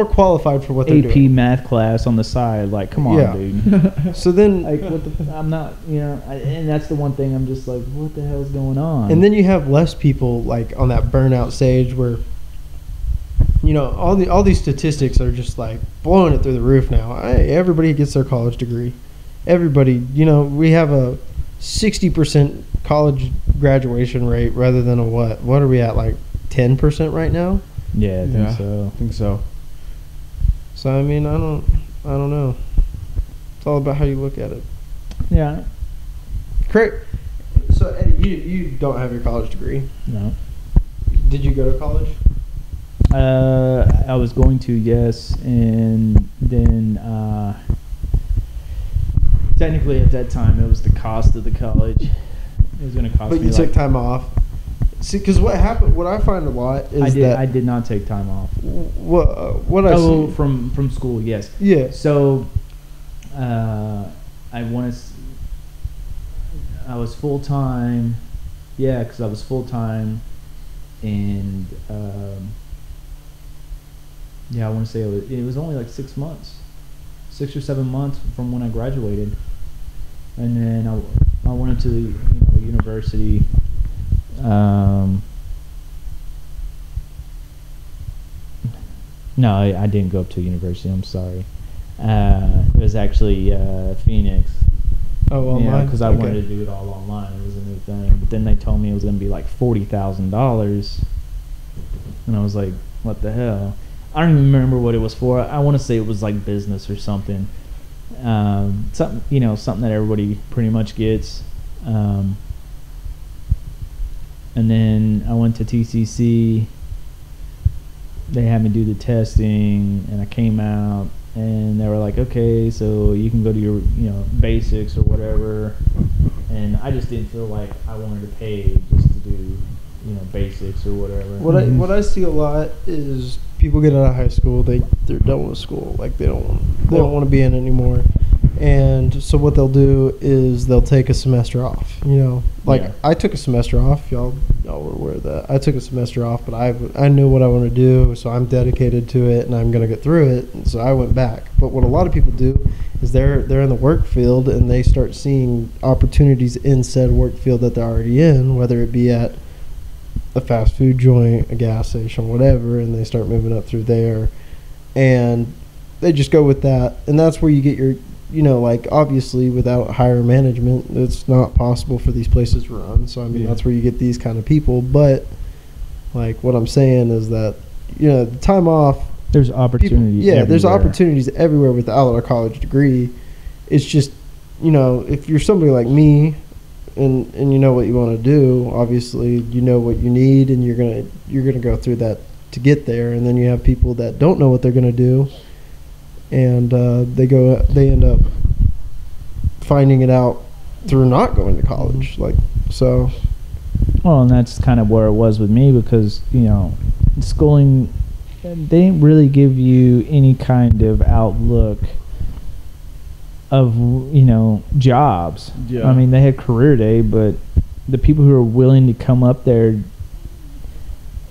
qualified for what they're doing. AP math class on the side, like, come on, dude. So then, like, I'm not, and that's the one thing I'm just like, what the hell's going on? And then you have less people like on that burnout stage where, all these statistics are just like blowing it through the roof now. Everybody gets their college degree. Everybody, we have a 60% college graduation rate rather than a what are we at, like 10% right now? Yeah, I think so. So I mean, I don't know. It's all about how you look at it. Yeah. Correct. So Eddie, you don't have your college degree. No. Did you go to college? I was going to, yes, and then technically at that time it was the cost of the college. It was going to cost me. But you took time off. See, because what happened, what I find a lot is I did not take time off. What I see from school, yes. Yeah. So, I was full time. Yeah, because I was full time, and I want to say it was only like 6 months, 6 or 7 months from when I graduated, and then I went into university. No, I didn't go up to university. I'm sorry. It was actually Phoenix. Oh, online? Because I wanted to do it all online. It was a new thing. But then they told me it was going to be like $40,000. And I was like, what the hell? I don't even remember what it was for. I want to say it was like business or something. Something that everybody pretty much gets. And then I went to TCC. They had me do the testing, and I came out, and they were like, okay, so you can go to your, basics or whatever. And I just didn't feel like I wanted to pay just to do, basics or whatever. What I see a lot is people get out of high school, they're done with school, like they don't want to be in it anymore. And so what they'll do is they'll take a semester off. I took a semester off. Y'all were aware of that. I took a semester off, but I knew what I want to do, so I'm dedicated to it, and I'm going to get through it. And so I went back. But what a lot of people do is they're in the work field, and they start seeing opportunities in said work field that they're already in, whether it be at a fast food joint, a gas station, whatever, and they start moving up through there, and they just go with that. And that's where you get your obviously without higher management, it's not possible for these places to run. So, that's where you get these kind of people. But, what I'm saying is that, the time off. There's opportunity everywhere. There's opportunities everywhere without a college degree. It's just, if you're somebody like me and you know what you want to do, obviously you know what you need, and you're gonna go through that to get there. And then you have people that don't know what they're going to do. And they end up finding it out through not going to college. So. Well, and that's kind of where it was with me, because, schooling, they didn't really give you any kind of outlook of, jobs. Yeah. I mean, they had career day, but the people who were willing to come up there,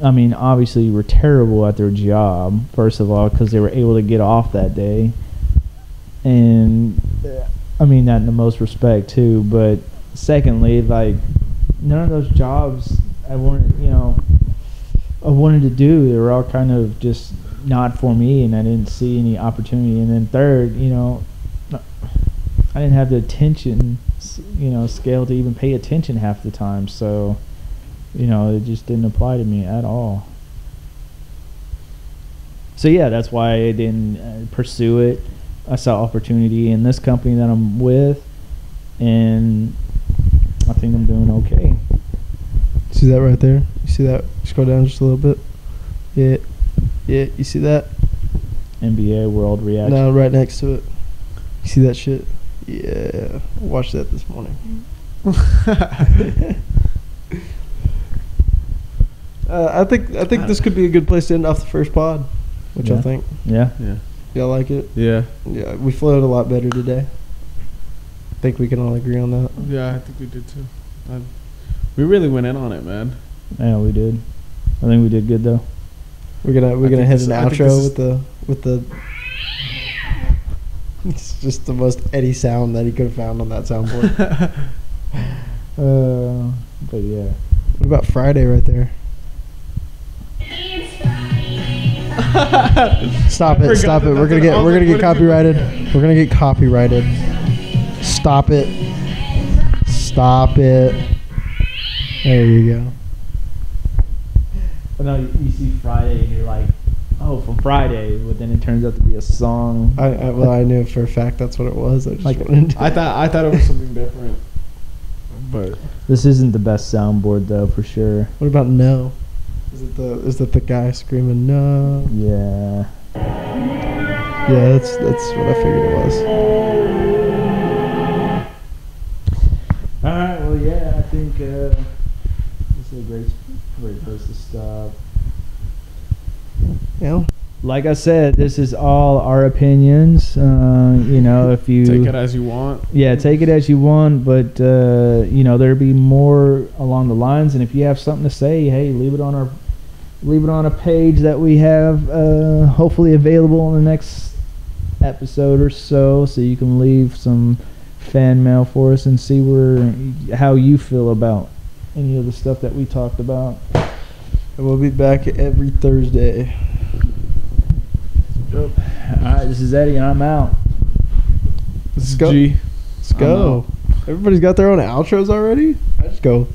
obviously were terrible at their job, first of all, because they were able to get off that day. And, that in the most respect, too. But secondly, none of those jobs I wanted to do, they were all kind of just not for me, and I didn't see any opportunity. And then third, I didn't have the attention, scale to even pay attention half the time. So, it just didn't apply to me at all. So yeah, that's why I didn't pursue it. I saw opportunity in this company that I'm with, and I think I'm doing okay. See that right there? You see that? Scroll down just a little bit. Yeah. You see that? NBA World Reaction. No, right next to it. You see that shit? Yeah. Watched that this morning. I think this could be a good place to end off the first pod. What y'all think? Yeah. Y'all like it? Yeah. Yeah, we flowed a lot better today. I think we can all agree on that. Yeah, I think we did too. We really went in on it, man. Yeah, we did. I think we did good though. We're gonna hit an outro with the. It's just the most Eddie sound that he could have found on that soundboard. But yeah. What about Friday right there? Stop it! We're gonna get copyrighted. We're gonna get copyrighted. Stop it! There you go. But no, you see Friday and you're like, oh, from Friday, but then it turns out to be a song. I knew for a fact that's what it was. I thought it was something different. But this isn't the best soundboard though, for sure. What about no? Is it the guy screaming no? Yeah. Yeah, that's what I figured it was. a great place to stop. You know, Like I said, this is all our opinions. If you Take it as you want. Yeah, take it as you want, but there'll be more along the lines. And if you have something to say, hey, leave it on a page that we have hopefully available in the next episode or so you can leave some fan mail for us and see how you feel about any of the stuff that we talked about. and we'll be back every Thursday. All right, this is Eddie, and I'm out. This is go. G. Let's go. Everybody's got their own outros already? I just go.